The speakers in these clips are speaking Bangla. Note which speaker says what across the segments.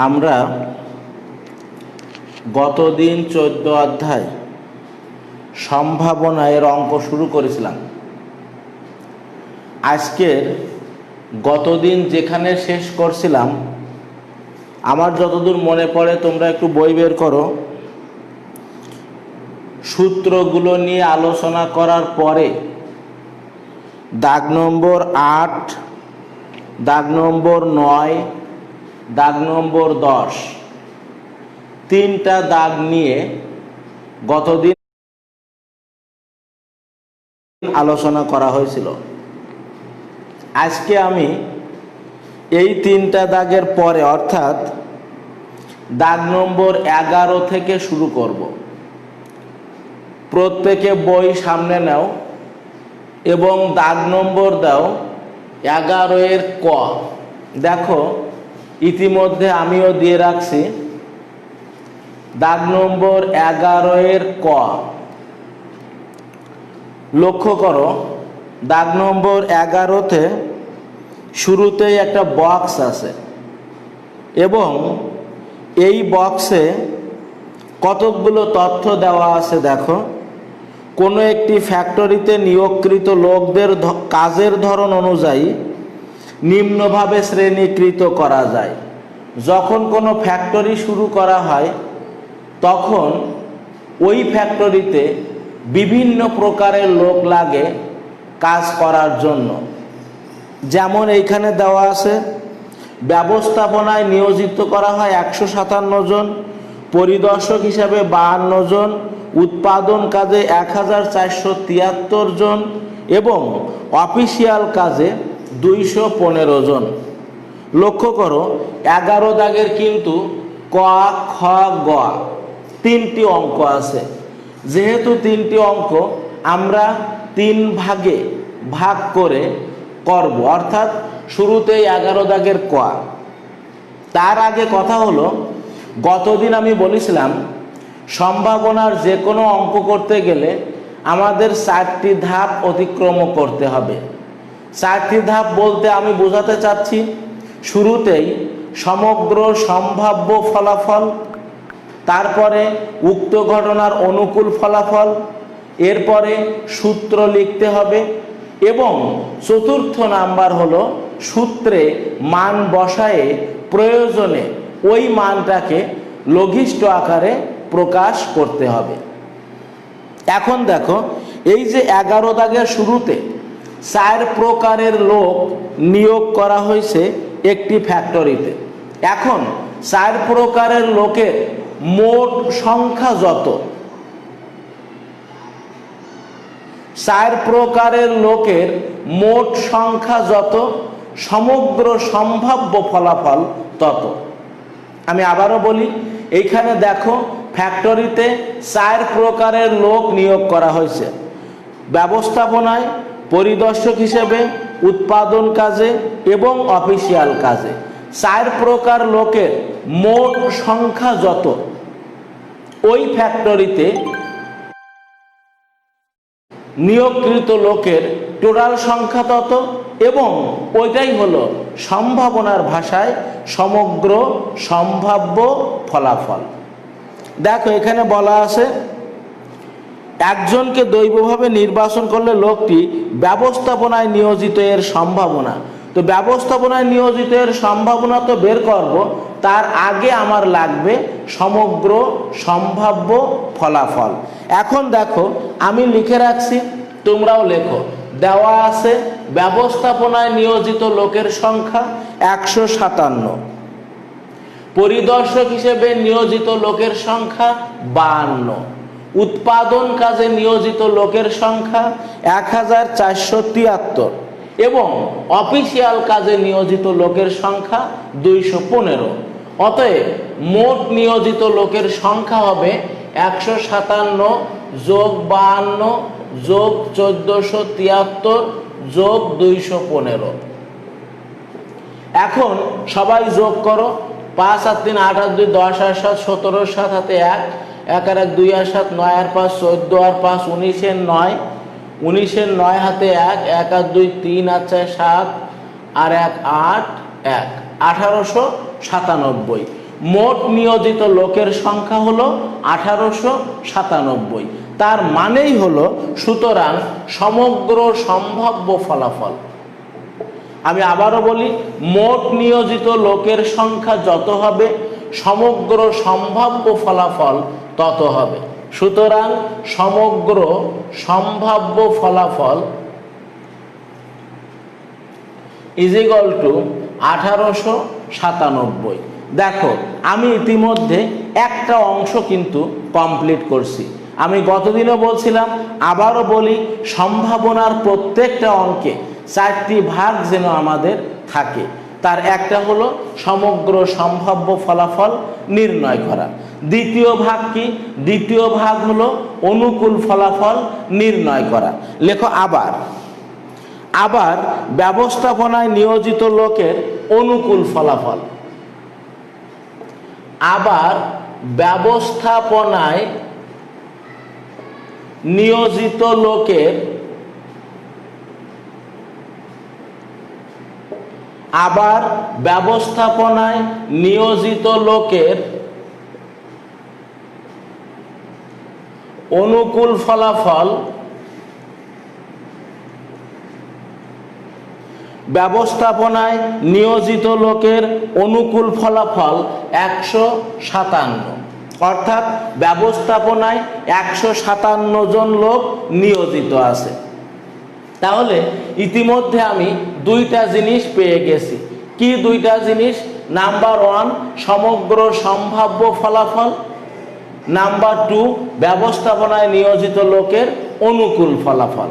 Speaker 1: আমরা গতদিন 14 অধ্যায় সম্ভাবনা এর অঙ্ক শুরু করেছিলাম। আজকের গতদিন যেখানে শেষ করছিলাম, আমার যতদূর মনে পড়ে, তোমরা একটু বই বের করো। সূত্রগুলো নিয়ে আলোচনা করার পরে দাগ নম্বর 8, দাগ নম্বর 9, দাগ নম্বর 10, তিনটা দাগ নিয়ে গতদিন আলোচনা করা হয়েছিল। আজকে আমি এই তিনটা দাগের পরে অর্থাৎ দাগ নম্বর 11 থেকে শুরু করব। প্রত্যেকে বই সামনে নাও এবং দাগ নম্বর দাও 11 এর ক। দেখো, ইতিমধ্যে আমিও দিয়ে রাখছি দাগ নম্বর 11 এর ক। লক্ষ্য করো, দাগ নম্বর 11তে শুরুতেই একটা বক্স আছে এবং এই বক্সে কতকগুলো তথ্য দেওয়া আছে। দেখো, কোনো একটি ফ্যাক্টরিতে নিয়োগকৃত লোকদের কাজের ধরন অনুযায়ী নিম্নভাবে শ্রেণীকৃত করা যায়। যখন কোনো ফ্যাক্টরি শুরু করা হয় তখন ওই ফ্যাক্টরিতে বিভিন্ন প্রকারের লোক লাগে কাজ করার জন্য। যেমন এইখানে দেওয়া আছে, ব্যবস্থাপনায় নিয়োজিত করা হয় 157 জন, পরিদর্শক হিসাবে 52 জন, উৎপাদন কাজে 1473 জন এবং অফিসিয়াল কাজে 215 জন। লক্ষ্য করো, 11 দাগের কিন্তু ক, খ, গ তিনটি অঙ্ক আছে। যেহেতু তিনটি অঙ্ক আমরা 3 ভাগে ভাগ করে করব, অর্থাৎ শুরুতেই 11 দাগের ক। তার আগে কথা হলো, গতদিন আমি বলেছিলাম সম্ভাবনার যে কোনো অঙ্ক করতে গেলে আমাদের 4টি ধাপ অতিক্রম করতে হবে। 4টি ধাপ বলতে আমি বোঝাতে চাচ্ছি, শুরুতেই সমগ্র সম্ভাব্য ফলাফল, তারপরে উক্ত ঘটনার অনুকূল ফলাফল, এরপরে সূত্র লিখতে হবে এবং চতুর্থ নাম্বার হলো সূত্রে মান বসায়ে প্রয়োজনে ওই মানটাকে লঘিষ্ঠ আকারে প্রকাশ করতে হবে। এখন দেখো, এই যে 11 দাগের শুরুতে 4 প্রকারের লোক নিয়োগ করা হয়েছে একটি ফ্যাক্টরিতে। এখন 4 প্রকারের লোকের মোট সংখ্যা যত, 4 প্রকারের লোকের মোট সংখ্যা যত, সমগ্র সম্ভাব্য ফলাফল তত। আমি আবারও বলি, এইখানে দেখো ফ্যাক্টরিতে 4 প্রকারের লোক নিয়োগ করা হয়েছে। ব্যবস্থাপনায়, পরিদর্শক হিসেবে, উৎপাদন কাজে এবং অফিসিয়াল কাজে 4 প্রকার লোকের মোট সংখ্যা যত, ওই ফ্যাক্টরিতে নিয়োগকৃত লোকের টোটাল সংখ্যা তত এবং ওইটাই হলো সম্ভাবনার ভাষায় সমগ্র সম্ভাব্য ফলাফল। দেখো, এখানে বলা আছে একজনকে দৈবভাবে নির্বাচন করলে লোকটি ব্যবস্থাপনায় নিয়োজিত এর সম্ভাবনা। তো ব্যবস্থাপনায় নিয়োজিত এর সম্ভাবনা তো বের করব, তার আগে আমার লাগবে সমগ্র সম্ভাব্য ফলাফল। এখন দেখো, আমি লিখে রাখছি, তোমরাও লেখো। দেওয়া আছে ব্যবস্থাপনায় নিয়োজিত লোকের সংখ্যা 157, পরিদর্শক হিসেবে নিয়োজিত লোকের সংখ্যা 52, উৎপাদন কাজে নিয়োজিত লোকের সংখ্যা 1473 এবং অফিসিয়াল কাজে নিয়োজিত লোকের সংখ্যা 215। অতএব মোট নিয়োজিত লোকের সংখ্যা হবে 157 যোগ 52 যোগ 1473 যোগ 215। এখন সবাই যোগ করো, 5 আর 3 8 আর 2 10 আর 7 17 আর 7 হাতে 1, 1 আর 1 2 আর 7 9 আর 5 14 আর 5 19 এর 9, 19 এর 9 হাতে 1, 1 আর 2 3 আর 4 7 আর 1 8, 1 1897। মোট নিয়োজিত লোকের সংখ্যা হলো 1897। তার মানেই হলো সুতরাং সমগ্র সম্ভাব্য ফলাফল, আমি আবারও বলি, মোট নিয়োজিত লোকের সংখ্যা যত হবে সমগ্র সম্ভাব্য ফলাফল তত হবে। সুতরাং সমগ্র সম্ভাব্য ফলাফল ইজ ইকুয়াল টু 1897। দেখো আমি ইতিমধ্যে একটা অংশ কিন্তু কমপ্লিট করছি। আমি গতদিনও বলছিলাম, আবারও বলি, সম্ভাবনার প্রত্যেকটা অঙ্কে 4টি ভাগ যেন আমাদের থাকে। তার একটা হলো সমগ্র সম্ভাব্য ফলাফল নির্ণয় করা। দ্বিতীয় ভাগ কি? দ্বিতীয় ভাগ হলো অনুকূল ফলাফল নির্ণয় করা। লেখো আবার ব্যবস্থাপনায় নিয়োজিত লোকের অনুকূল ফলাফল। আবার ব্যবস্থাপনায় নিয়োজিত লোকের অনুকূল ফলাফল ব্যবস্থাপনায় নিয়োজিত লোকের অনুকূল ফলাফল 157। অর্থাৎ ব্যবস্থাপনায় 157 জন লোক নিয়োজিত আছে। তাহলে ইতিমধ্যে আমি দুইটা জিনিস পেয়ে গেছি। কি দুইটা জিনিস? নাম্বার 1 সমগ্র সম্ভাব্য ফলাফল, নাম্বার 2 ব্যবস্থাপনায় নিয়োজিত লোকের অনুকূল ফলাফল।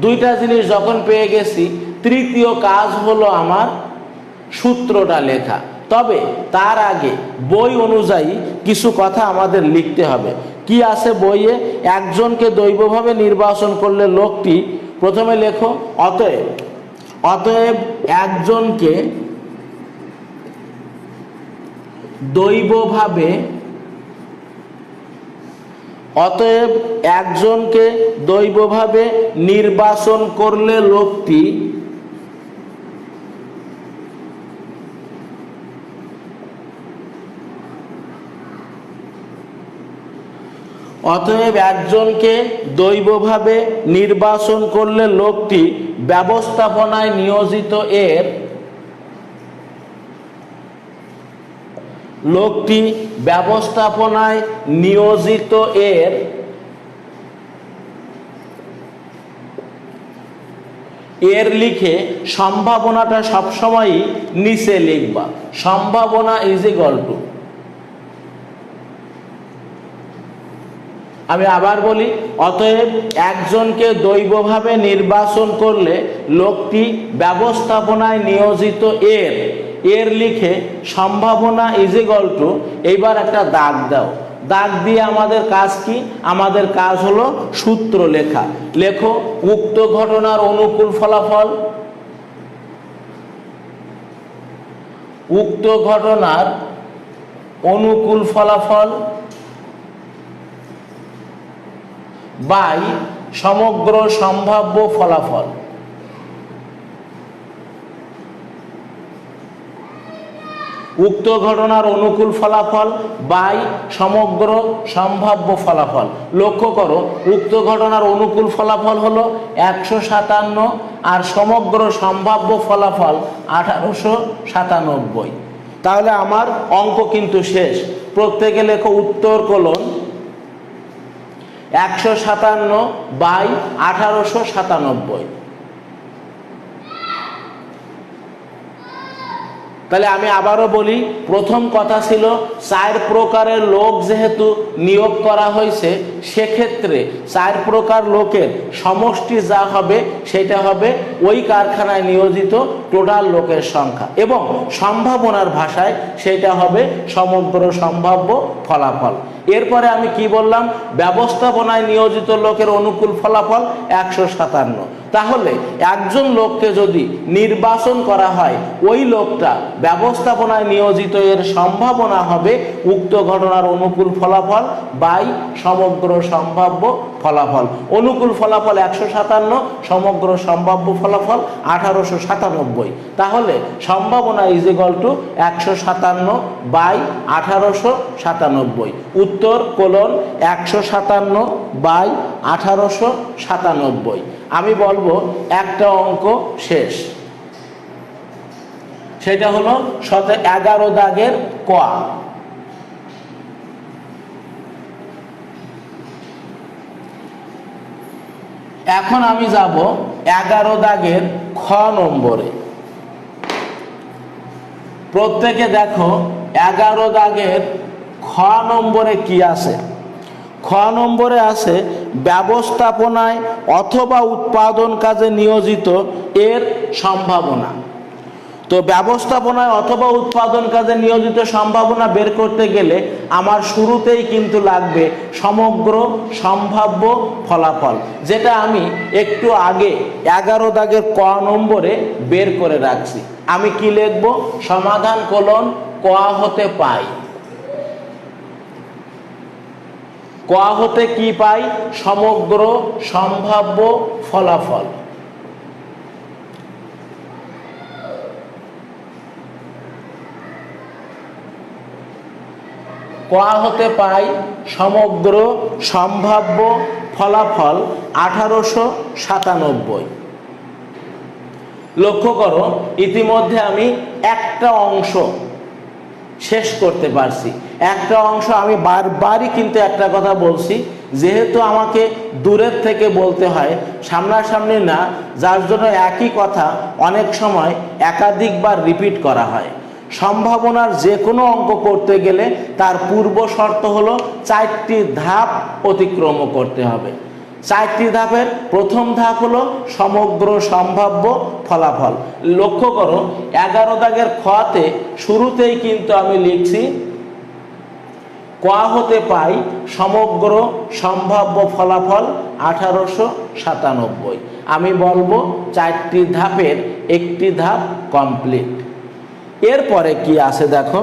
Speaker 1: দুইটা জিনিস যখন পেয়ে গেছি, তৃতীয় কাজ হলো আমার সূত্রটা লেখা। তবে তার আগে বই অনুযায়ী কিছু কথা আমাদের লিখতে হবে। কি আছে বইয়ে? একজনকে দৈবভাবে নির্বাচন করলে লোকটি, প্রথমে লেখো অতএব একজনকে দৈবভাবে নির্বাচন করলে লোকটি ব্যবস্থাপনায় নিয়োজিত এর লিখে সম্ভাবনাটা সবসময়ই নিচে লিখবা। সম্ভাবনা ইজ ইকুয়াল টু, আমি আবার বলি, অতএব একজনকে দৈবভাবে নির্বাচন করলে লোকটি ব্যবস্থাপনায় নিয়োজিত এর লিখে সম্ভাবনা ইজ ইকুয়াল টু, এইবার একটা দাগ দাও। দাগ দিয়ে আমাদের কাজ কি? আমাদের কাজ হলো সূত্র লেখা। লেখো উক্ত ঘটনার অনুকূল ফলাফল, বাই সমগ্র সম্ভাব্য ফলাফল। উক্ত ঘটনার অনুকূল ফলাফল বাই সমগ্র সম্ভাব্য ফলাফল। লক্ষ্য করো, উক্ত ঘটনার অনুকূল ফলাফল হলো 157 আর সমগ্র সম্ভাব্য ফলাফল 1897। তাহলে আমার অঙ্ক কিন্তু শেষ। প্রত্যেকে লেখো উত্তর কোলন 157 বাই 1897। তাহলে আমি আবারও বলি, প্রথম কথা ছিল 4 প্রকারের লোক যেহেতু নিয়োগ করা হয়েছে, সেক্ষেত্রে 4 প্রকার লোকের সমষ্টি যা হবে সেটা হবে ওই কারখানায় নিয়োজিত টোটাল লোকের সংখ্যা, এবং সম্ভাবনার ভাষায় সেটা হবে সমগ্র সম্ভাব্য ফলাফল। এরপরে আমি কি বললাম? ব্যবস্থাপনায় নিয়োজিত লোকের অনুকূল ফলাফল 157। তাহলে একজন লোককে যদি নির্বাচন করা হয়, ওই লোকটা ব্যবস্থাপনায় নিয়োজিত এর সম্ভাবনা হবে উক্ত ঘটনার অনুকূল ফলাফল বাই সমগ্র সম্ভাব্য ফলাফল। অনুকূল ফলাফল 157, সমগ্র সম্ভাব্য ফলাফল 1897। তাহলে সম্ভাবনা ইজ ইকুয়াল টু 157/1897। উত্তর কোলন 157/1897। আমি বলবো একটা অঙ্ক শেষ, সেটা হলো 11 দাগের ক। এখন আমি যাব 11 দাগের খ নম্বরে। প্রত্যেকে দেখো 11 দাগের খ নম্বরে কি আছে। খ নম্বরে আছে ব্যবস্থাপনায় অথবা উৎপাদন কাজে নিয়োজিত এর সম্ভাবনা। তো ব্যবস্থাপনায় অথবা উৎপাদন কাজে নিয়োজিত সম্ভাবনা বের করতে গেলে আমার শুরুতেই কিন্তু লাগবে সমগ্র সম্ভাব্য ফলাফল, যেটা আমি একটু আগে 11 দাগের ক নম্বরে বের করে রাখছি। আমি কি লিখব? সমাধান কোলন ক হতে পাই। ক হতে কি পাই? সমগ্র সম্ভাব্য ফলাফল। ক হতে পাই সমগ্র সম্ভাব্য ফলাফল 1897। লক্ষ্য করো ইতিমধ্যে আমি একটা অংশ শেষ করতে পারছি। একটা অংশ আমি বারবারই কিন্তু একটা কথা বলছি, যেহেতু আমাকে দূরের থেকে বলতে হয়, সামনাসামনি না, যার জন্য একই কথা অনেক সময় একাধিকবার রিপিট করা হয়। সম্ভাবনার যে কোনো অঙ্ক করতে গেলে তার পূর্ব শর্ত হলো 4টি ধাপ অতিক্রম করতে হবে। 4টি ধাপের প্রথম ধাপ হলো সমগ্র সম্ভাব্য ফলাফল। লক্ষ্য করো 11 দাগের খতে শুরুতেই কিন্তু আমি লিখছি ক হতে পাই সমগ্র সম্ভাব্য ফলাফল 1897। আমি বলবো 4টি ধাপের একটি ধাপ কমপ্লিট। এরপরে কি আছে দেখো,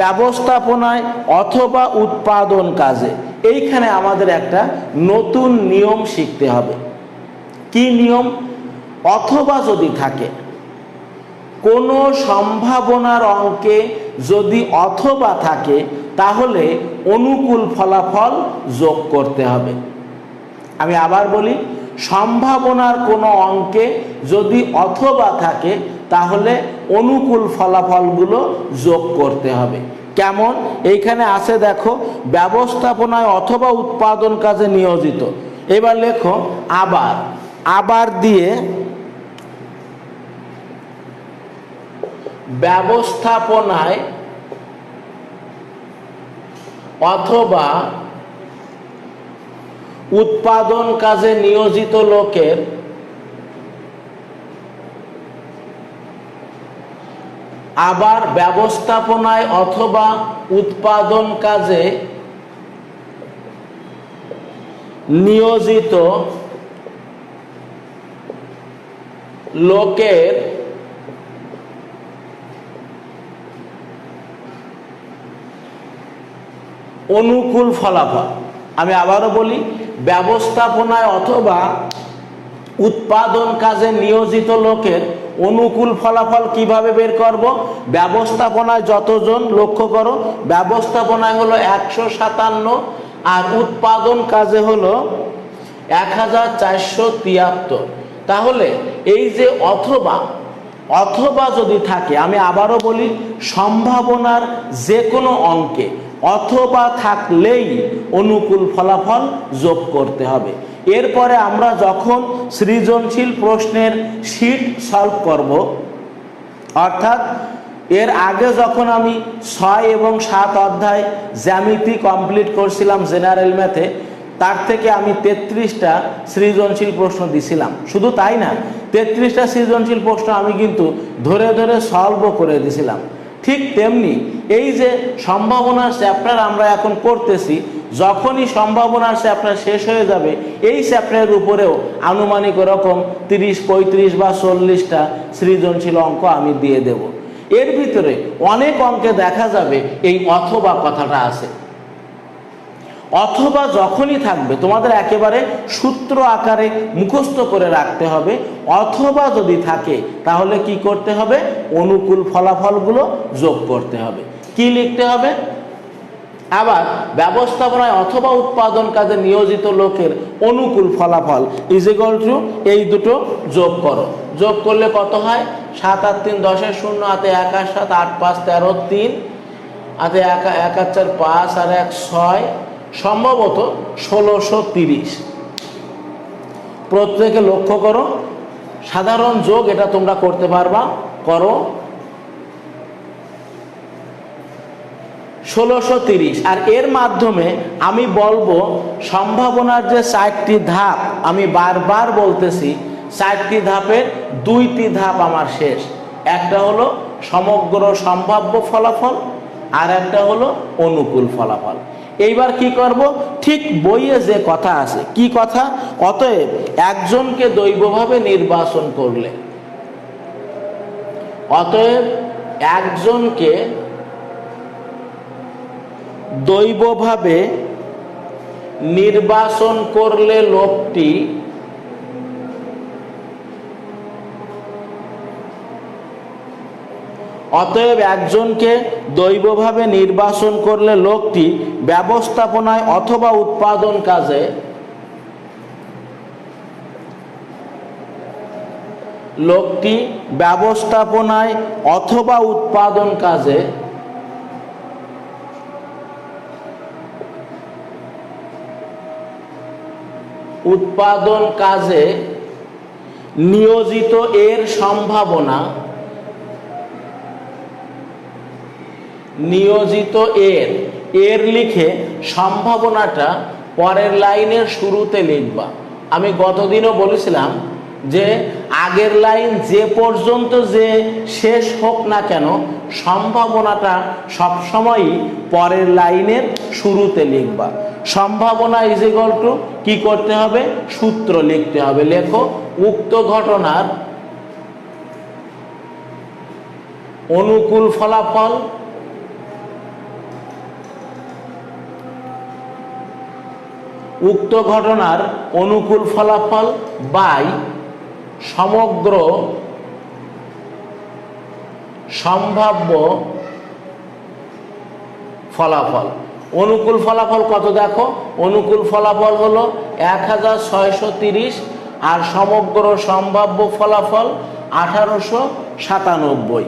Speaker 1: ব্যবস্থাপনায় অথবা উৎপাদন কাজে। এইখানে আমাদের একটা নতুন নিয়ম শিখতে হবে। কি নিয়ম? অথবা যদি থাকে, কোনো সম্ভাবনার অঙ্কে যদি অথবা থাকে তাহলে অনুকূল ফলাফল যোগ করতে হবে। আমি আবার বলি, সম্ভাবনার কোনো অঙ্কে যদি অথবা থাকে তাহলে অনুকূল ফলাফলগুলো যোগ করতে হবে। কেমন? এইখানে আছে দেখো, ব্যবস্থাপনায় অথবা উৎপাদন কাজে নিয়োজিত। এবার লেখো আবার। আবার দিয়ে ব্যবস্থাপনায় অথবা উৎপাদন কাজে নিয়োজিত লোকের আবার ব্যবস্থাপনায় অথবা উৎপাদন কাজে নিয়োজিত লোকের অনুকূল ফলাফল। আমি আবারও বলি, ব্যবস্থাপনায় অথবা উৎপাদন কাজে নিয়োজিত লোকের অনুকূল ফলাফল কিভাবে বের করব? ব্যবস্থাপনায় যতজন, লক্ষ্য করো ব্যবস্থাপনায় হলো 157 আর উৎপাদন কাজে হলো 1473। তাহলে এই যে অথবা অথবা যদি থাকে, আমি আবারও বলি, সম্ভাবনার যে কোনো অঙ্কে অথবা থাকলেই অনুকূল ফলাফল যোগ করতে হবে। এরপরে আমরা যখন সৃজনশীল প্রশ্নের শীট সলভ করব, অর্থাৎ এর আগে যখন আমি 6 এবং 7 অধ্যায় জ্যামিতি কমপ্লিট করছিলাম জেনারেল ম্যাথে, তার থেকে আমি 33টা সৃজনশীল প্রশ্ন দিছিলাম। শুধু তাই না, 33টা সৃজনশীল প্রশ্ন আমি কিন্তু ধরে ধরে সলভও করে দিছিলাম। ঠিক তেমনি এই যে সম্ভাবনার চ্যাপ্টার আমরা এখন করতেছি, যখনই সম্ভাবনার চ্যাপ্টার শেষ হয়ে যাবে এই চ্যাপ্টারের উপরেও আনুমানিক ওরকম 30, 35 বা 40টা সৃজনশীল অঙ্ক আমি দিয়ে দেব। এর ভিতরে অনেক অঙ্কে দেখা যাবে এই অথবা কথাটা আছে। অথবা যখনই থাকবে তোমাদের একেবারে সূত্র আকারে মুখস্থ করে রাখতে হবে। অথবা যদি থাকে তাহলে কি করতে হবে? অনুকূল ফলাফলগুলো যোগ করতে হবে। কি লিখতে হবে? আবার ব্যবস্থাপনায় অথবা উৎপাদন কাজে নিয়োজিত লোকের অনুকূল ফলাফল ইজ ইকুয়াল টু এই দুটো যোগ করো। যোগ করলে কত হয়? 7 আর 3 10 0 হাতে 1 আর 7 8 5 13 3 হাতে 1 1 আর 4 5 আর 1 6 সম্ভবত 1630। প্রত্যেকে লক্ষ্য করো, সাধারণ যোগ এটা তোমরা করতে পারবা। করো 1630। আর এর মাধ্যমে আমি বলবো সম্ভাবনার যে 4টি ধাপ, আমি বারবার বলতেছি 4টি ধাপের 2টি ধাপ আমার শেষ। একটা হলো সমগ্র সম্ভাব্য ফলাফল, আর একটা হলো অনুকূল ফলাফল। এইবার কি করব? ঠিক বইয়ে যে কথা আছে, কি কথা? অতএব একজনকে দৈবভাবে নির্বাচন করলে, অতএব একজনকে দৈবভাবে নির্বাচন করলে লোকটি অতএব একজনকে দৈবভাবে নির্বাচন করলে লোকটি ব্যবস্থাপনায় অথবা উৎপাদন কাজে উৎপাদন কাজে নিয়োজিত এর সম্ভাবনা এর লিখে সম্ভাবনাটা পরের লাইনের শুরুতে লিখবা। আমি গতদিনও বলেছিলাম যে আগের লাইন যে পর্যন্ত যে শেষ হোক না কেন, সম্ভাবনাটা সবসময়ই পরের লাইনের শুরুতে লিখবা। সম্ভাবনা ইজ ইকুয়াল টু কি করতে হবে? সূত্র লিখতে হবে। লেখো, উক্ত ঘটনার অনুকূল ফলাফল বাই সমগ্র সম্ভাব্য ফলাফল। অনুকূল ফলাফল কত দেখো? অনুকূল ফলাফল হলো 1630 আর সমগ্র সম্ভাব্য ফলাফল 1897।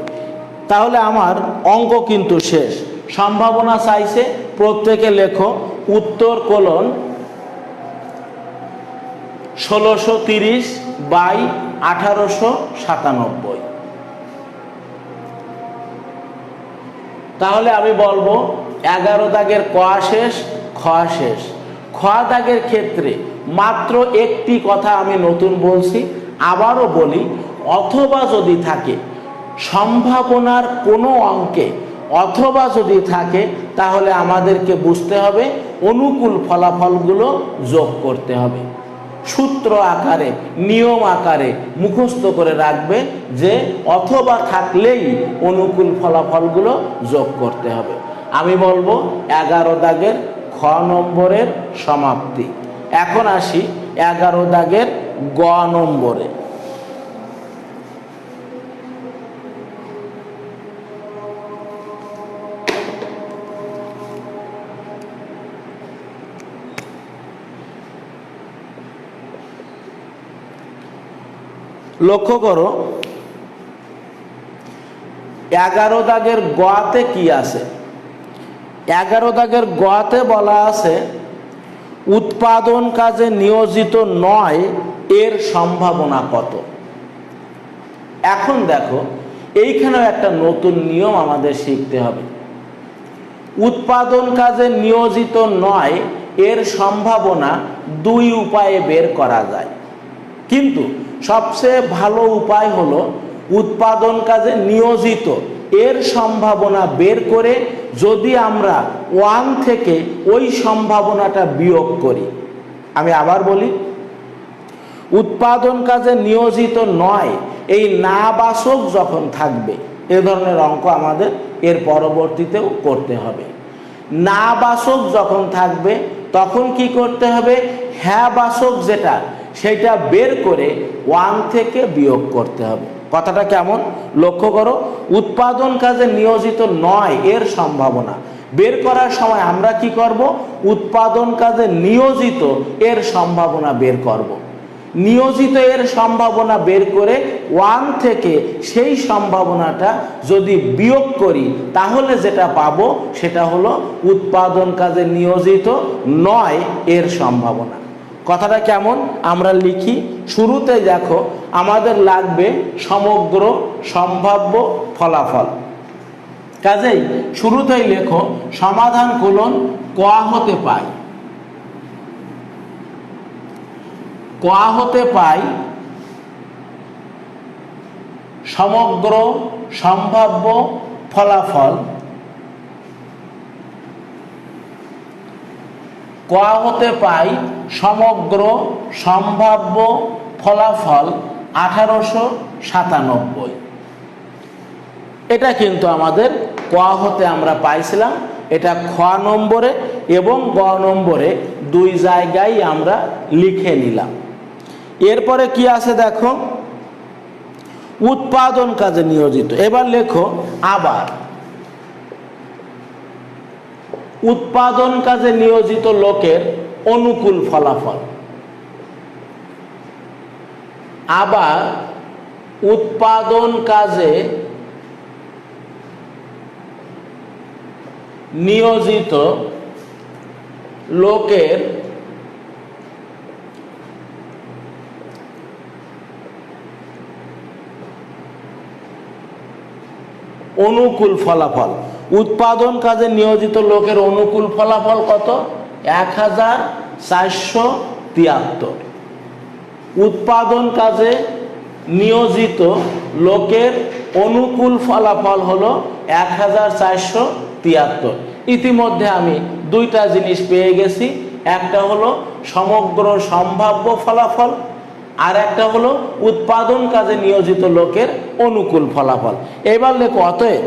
Speaker 1: তাহলে আমার অঙ্ক কিন্তু শেষ। সম্ভাবনা চাইছে, প্রত্যেকে লেখো উত্তর কোলন 1630 বাই 1897। তাহলে আমি বলবো 11 দাগের ক শেষ, খ শেষ। খ দাগের ক্ষেত্রে মাত্র একটি কথা আমি নতুন বলছি, আবারও বলি, অথবা যদি থাকে সম্ভাবনার কোনো অঙ্কে, অথবা যদি থাকে তাহলে আমাদেরকে বুঝতে হবে অনুকূল ফলাফলগুলো যোগ করতে হবে। সূত্র আকারে, নিয়ম আকারে মুখস্থ করে রাখবে যে অথবা থাকলেই অনুকূল ফলাফলগুলো যোগ করতে হবে। আমি বলবো 11 দাগের খ নম্বরের সমাপ্তি। এখন আসি 11 দাগের গ নম্বরে। লক্ষ্য করো 11 দাগের গতে কি আছে? 11 দাগের গতে বলা আছে উৎপাদন কাজে নিয়োজিত নয় এর সম্ভাবনা কত। এখন দেখো এইখানেও একটা নতুন নিয়ম আমাদের শিখতে হবে। উৎপাদন কাজে নিয়োজিত নয় এর সম্ভাবনা 2 উপায়ে বের করা যায়, কিন্তু সবচেয়ে ভালো উপায় হলো উৎপাদন কাজে নিয়োজিত এর সম্ভাবনা বের করে যদি আমরা 1 থেকে ওই সম্ভাবনাটা বিয়োগ করি। আমি আবার বলি, উৎপাদন কাজে নিয়োজিত নয় এই নাবাচক যখন থাকবে, এ ধরনের অঙ্ক আমাদের এর পরবর্তীতেও করতে হবে। নাবাচক যখন থাকবে তখন কি করতে হবে, হ্যাঁ বাচক যেটা সেটা বের করে 1 থেকে বিয়োগ করতে হবে। কথাটা কেমন লক্ষ্য করো, উৎপাদন কাজে নিয়োজিত নয় এর সম্ভাবনা বের করার সময় আমরা কি করব, উৎপাদন কাজে নিয়োজিত এর সম্ভাবনা বের করব। নিয়োজিত এর সম্ভাবনা বের করে 1 থেকে সেই সম্ভাবনাটা যদি বিয়োগ করি তাহলে যেটা পাবো সেটা হলো উৎপাদন কাজে নিয়োজিত নয় এর সম্ভাবনা। কথাটা কেমন আমরা লিখি, শুরুতে দেখো আমাদের লাগবে সমগ্র সম্ভাব্য ফলাফল। কাজেই শুরুতেই লেখো সমাধান কোলন ক হতে পাই, ক হতে পাই সমগ্র সম্ভাব্য ফলাফল, ক হতে পাই সমগ্র সম্ভাব্য ফলাফল 1897। এটা কিন্তু আমাদের ক হতে আমরা পাইছিলাম, এটা খ নম্বরে এবং গ নম্বরে দুই জায়গায় আমরা লিখে নিলাম। এরপরে কি আছে দেখো, উৎপাদন কাজে নিয়োজিত। এবার লেখো আবার উৎপাদন কাজে নিয়োজিত লোকের অনুকূল ফলাফল। আবার উৎপাদন কাজে নিয়োজিত লোকের অনুকূল ফলাফল। উৎপাদন কাজে নিয়োজিত লোকের অনুকূল ফলাফল কত, 1473। উৎপাদন কাজে নিয়োজিত লোকের অনুকূল ফলাফল হলো 1473। ইতিমধ্যে আমি দুইটা জিনিস পেয়ে গেছি, একটা হলো সমগ্র সম্ভাব্য ফলাফল আর একটা হলো উৎপাদন কাজে নিয়োজিত লোকের অনুকূল ফলাফল। এবার লেখো অতএব,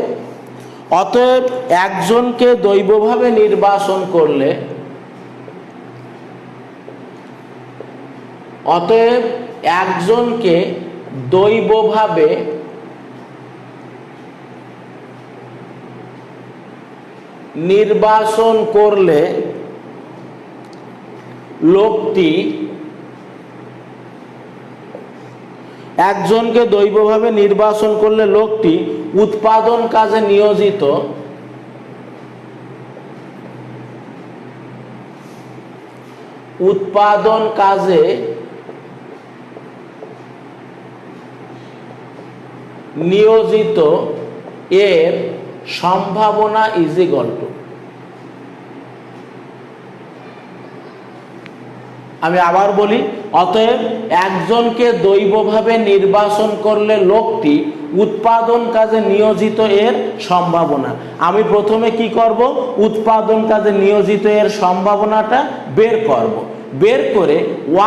Speaker 1: অতএব একজনকে দৈবভাবে নির্বাচন করলে, অতএব একজনকে দৈবভাবে নির্বাচন করলে লোকটি, একজনকে দৈবভাবে নির্বাচন করলে লোকটি উৎপাদন কাজে নিয়োজিত উৎপাদন কাজে নিয়োজিত এর সম্ভাবনা ইজ ইকুয়াল টু, আমি আবার বলি, অতএব একজনকে দৈবভাবে নির্বাচন করলে লোকটি উৎপাদন কাজে নিয়োজিত এর সম্ভাবনা। আমি প্রথমে কি করব, উৎপাদন কাজে নিয়োজিত এর সম্ভাবনাটা বের করব, বের করে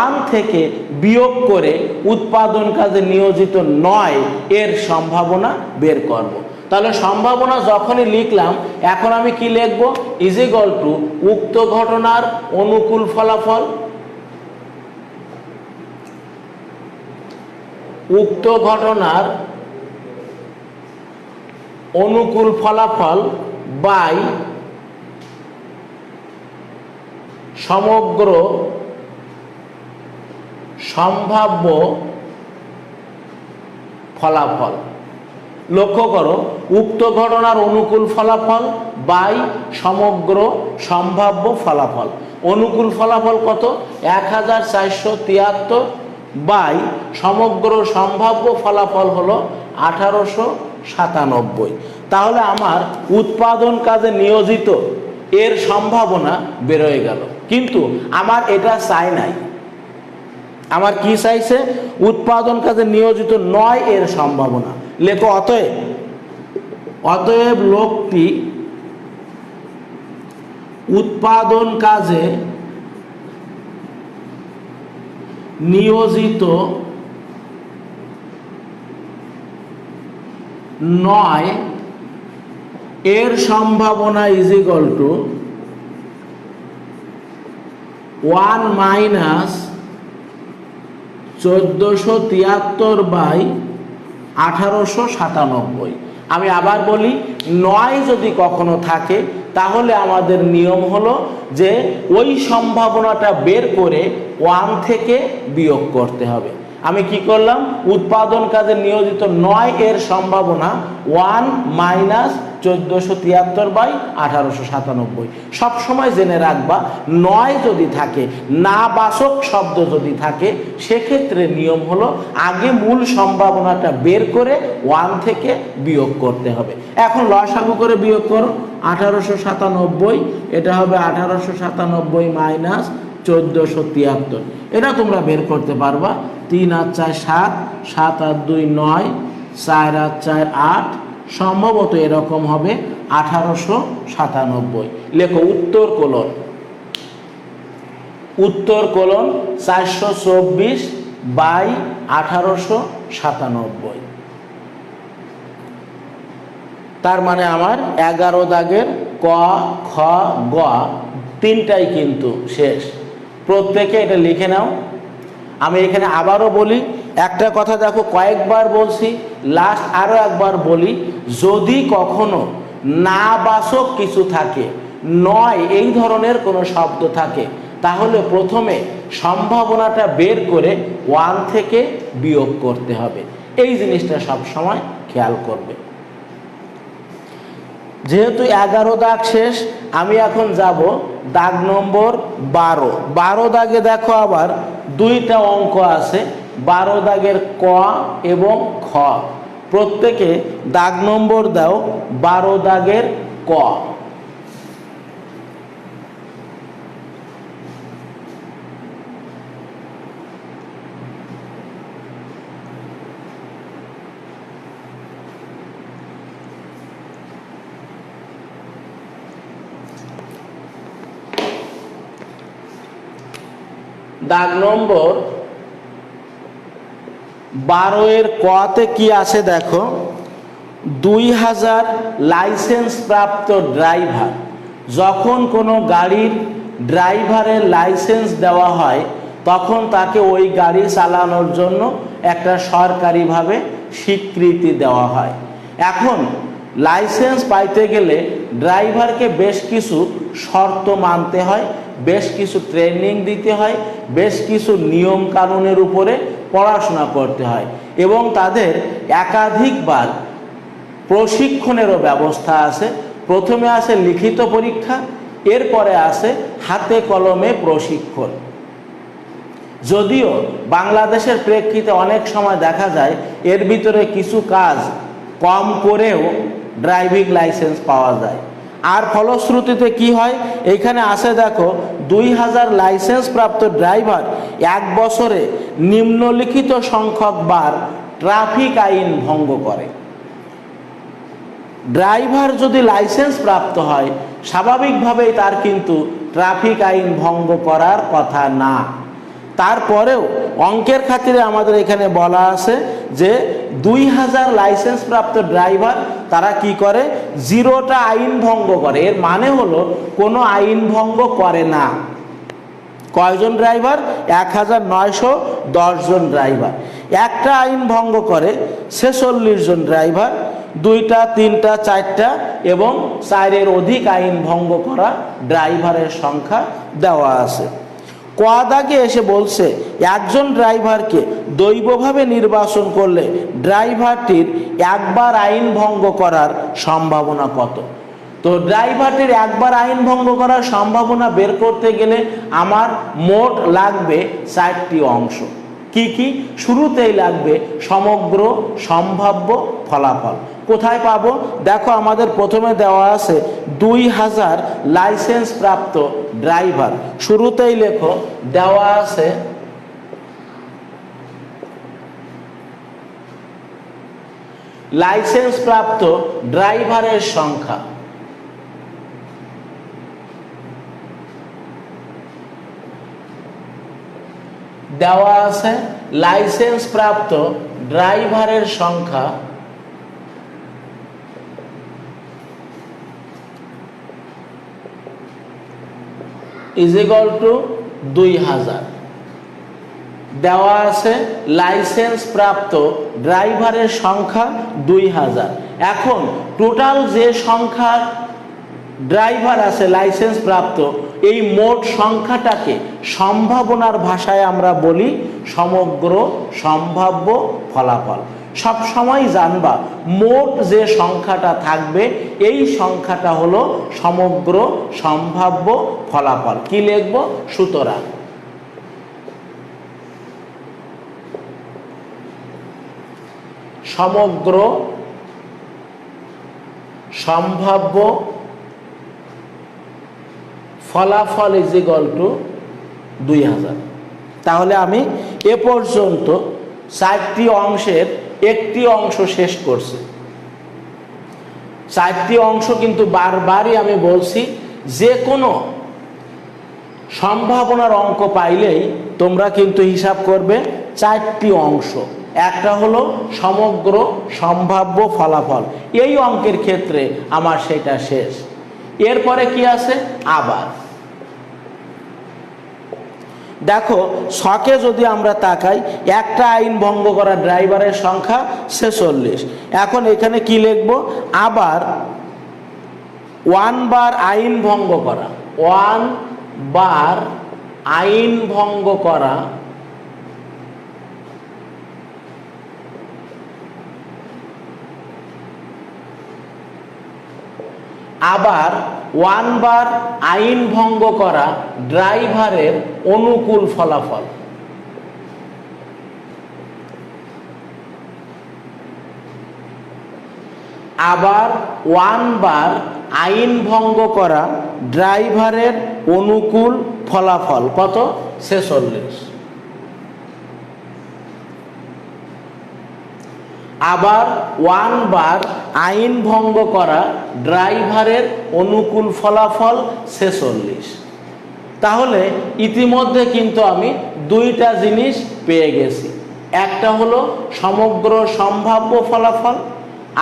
Speaker 1: 1 থেকে বিয়োগ করে উৎপাদন কাজে নিয়োজিত নয় এর সম্ভাবনা বের করব। তাহলে সম্ভাবনা যখনই লিখলাম, এখন আমি কি লিখব, ইজ ইকুয়াল টু উক্ত ঘটনার অনুকূল ফলাফল, উক্ত ঘটনার অনুকূল ফলাফল বাই সমগ্র সম্ভাব্য ফলাফল। লক্ষ্য করো, উক্ত ঘটনার অনুকূল ফলাফল বাই সমগ্র সম্ভাব্য ফলাফল। অনুকূল ফলাফল কত, 1473 বাই সমগ্র সম্ভাব্য ফলাফল হলো 1897। তাহলে আমার উৎপাদন কাজে নিয়োজিত এর সম্ভাবনা বেরোয় গেল, কিন্তু আমার এটা চাই নাই। আমার কি চাইছে, উৎপাদন কাজে নিয়োজিত নয় এর সম্ভাবনা। লেখো অতএব, অতএব লোকটি উৎপাদন কাজে নিয়োজিত নয় এর সম্ভাবনা ইজ ইকুয়াল টু 1 মাইনাস 1473/1897। আমি আবার বলি, 9 যদি কখনো থাকে তাহলে আমাদের নিয়ম হলো যে ওই সম্ভাবনাটা বের করে 1 থেকে বিয়োগ করতে হবে। আমি কি করলাম, উৎপাদন কাজে নিয়োজিত 9 এর সম্ভাবনা 1 মাইনাস 1473/1897। সবসময় জেনে রাখবা 9 যদি থাকে, না বাচক শব্দ যদি থাকে, সেক্ষেত্রে নিয়ম হলো আগে মূল সম্ভাবনাটা বের করে 1 থেকে বিয়োগ করতে হবে। এখন লসাগু করে বিয়োগ করো, 1897, এটা হবে 1897 মাইনাস 1473। এটা তোমরা বের করতে পারবা। 3 আর 4 7, 7 আর 2 9, 4 আর 4 8, সম্ভবত এরকম হবে 1897। লেখো উত্তর কোলন, উত্তর কোলন 424/1897। তার মানে আমার 11 দাগের ক খ গ তিনটাই কিন্তু শেষ। প্রত্যেকে এটা লিখে নাও। আমি এখানে আবারও বলি, একটা কথা দেখো, কয়েকবার বলছি, লাস্ট আরও একবার বলি, যদি কখনো না বাচক কিছু থাকে, নয় এই ধরনের কোনো শব্দ থাকে, তাহলে প্রথমে সম্ভাবনাটা বের করে 1 থেকে বিয়োগ করতে হবে। এই জিনিসটা সব সময় খেয়াল করবে। যেহেতু 11 দাগ শেষ, আমি এখন যাব দাগ নম্বর 12। 12 দাগে দেখো আবার দুইটা অঙ্ক আছে, 12 দাগের ক এবং খ। প্রত্যেকে দাগ নম্বর দাও 12 দাগের ক। দাগ নম্বর 12 এর কতে কি আছে দেখো, 2000 লাইসেন্স প্রাপ্ত ড্রাইভার, যখন কোনো গাড়ির ড্রাইভারের লাইসেন্স দেওয়া হয় তখন তাকে ওই গাড়ি চালানোর জন্য একটা সরকারিভাবে স্বীকৃতি দেওয়া হয়। এখন লাইসেন্স পাইতে গেলে ড্রাইভারকে বেশ কিছু শর্ত মানতে হয়, বেশ কিছু ট্রেনিং দিতে হয়, বেশ কিছু নিয়ম কানুনের উপরে পড়াশোনা করতে হয় এবং তাদের একাধিকবার প্রশিক্ষণেরও ব্যবস্থা আছে। প্রথমে আছে লিখিত পরীক্ষা, এরপরে আছে হাতে কলমে প্রশিক্ষণ। যদিও বাংলাদেশের প্রেক্ষিতে অনেক সময় দেখা যায় এর ভিতরে কিছু কাজ কম করেও ড্রাইভিং লাইসেন্স পাওয়া যায়। আর ফলশ্রুতিতে কি হয়, এইখানে আছে দেখো 2000 লাইসেন্স প্রাপ্ত ড্রাইভার 1 বছরে নিম্নলিখিত সংখ্যক বার ট্রাফিক আইন ভঙ্গ করে। ড্রাইভার যদি লাইসেন্স প্রাপ্ত হয়, স্বাভাবিকভাবেই তার কিন্তু ট্রাফিক আইন ভঙ্গ করার কথা না। তারপরেও অঙ্কের খাতিরে আমাদের এখানে বলা আছে যে 2000 লাইসেন্স প্রাপ্ত ড্রাইভার তারা কি করে, 0টা আইন ভঙ্গ করে। এর মানে হলো কোনো আইন ভঙ্গ করে না। কয়জন ড্রাইভার? 1910 জন ড্রাইভার। একটা আইন ভঙ্গ করে 46 জন ড্রাইভার, 2টা 3টা 4টা এবং 4-এর অধিক আইন ভঙ্গ করা ড্রাইভারের সংখ্যা দেওয়া আছে। ক দাগে এসে বলছে একজন ড্রাইভারকে দৈবভাবে নির্বাচন করলে ড্রাইভারটির একবার আইন ভঙ্গ করার সম্ভাবনা কত। তো ড্রাইভারটির একবার আইন ভঙ্গ করার সম্ভাবনা বের করতে গেলে আমার মোট লাগবে 4টি অংশ। কি কি? শুরুতেই লাগবে সমগ্র সম্ভাব্য ফলাফল। কোথায় পাবো? দেখো আমাদের প্রথমে দেওয়া আছে 2000 লাইসেন্স প্রাপ্ত ড্রাইভার। শুরুতেই লেখো দেওয়া আছে লাইসেন্স প্রাপ্ত ড্রাইভারের সংখ্যা। দেওয়া আছে লাইসেন্স প্রাপ্ত ড্রাইভারের সংখ্যা ইজ ইকুয়াল টু 2000। দেওয়া আছে লাইসেন্স প্রাপ্ত ড্রাইভারের সংখ্যা 2000। এখন টোটাল যে সংখ্যা ড্রাইভার আছে লাইসেন্স প্রাপ্ত, এই মোট সংখ্যাটাকে সম্ভাবনার ভাষায় আমরা বলি সমগ্র সম্ভাব্য ফলাফল। সব সময় জানবা মোট যে সংখ্যাটা থাকবে এই সংখ্যাটা হলো সমগ্র সম্ভাব্য ফলাফল। কি লিখব? সুতরাং সমগ্র সম্ভাব্য ফলাফল ইজ ইকুয়াল টু 2000। তাহলে আমি এ পর্যন্ত 4টি অংশের একটি অংশ শেষ করছি। 4টি অংশ কিন্তু বারবারই আমি বলছি, যে কোনো সম্ভাবনার অঙ্ক পাইলেই তোমরা কিন্তু হিসাব করবে 4টি অংশ। একটা হলো সমগ্র সম্ভাব্য ফলাফল, এই অঙ্কের ক্ষেত্রে আমার সেটা শেষ। এরপরে কি আছে? আবার দেখো ছকে যদি আমরা তাকাই, একটা আইন ভঙ্গ করা ড্রাইভারের সংখ্যা 46। এখন এখানে কি লিখব? আবার 1 বার আইন ভঙ্গ করা, 1 বার আইন ভঙ্গ করা আবার 1 বার আইন ভঙ্গ করা ড্রাইভারের অনুকূল ফলাফল। আবার 1 বার আইন ভঙ্গ করা ড্রাইভারের অনুকূল ফলাফল কত? 46। আবার 1 বার আইন ভঙ্গ করা ড্রাইভারের অনুকূল ফলাফল 46। তাহলে ইতিমধ্যে কিন্তু আমি 2টা জিনিস পেয়ে গেছি। একটা হলো সমগ্র সম্ভাব্য ফলাফল,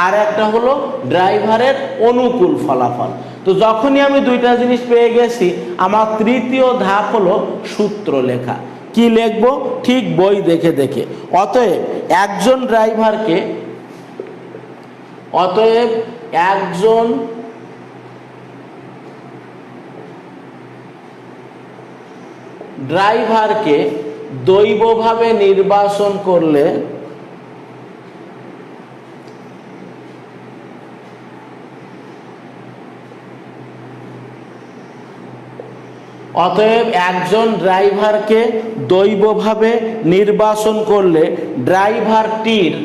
Speaker 1: আর একটা হলো ড্রাইভারের অনুকূল ফলাফল। তো যখনই আমি 2টা জিনিস পেয়ে গেছি, আমার তৃতীয় ধাপ হলো সূত্র লেখা। কি লিখব? ঠিক বই দেখে দেখে। অতএব একজন ড্রাইভারকে দৈবভাবে নির্বাচন করলে দৈবভাবে নির্বাচন করলে ড্রাইভারটির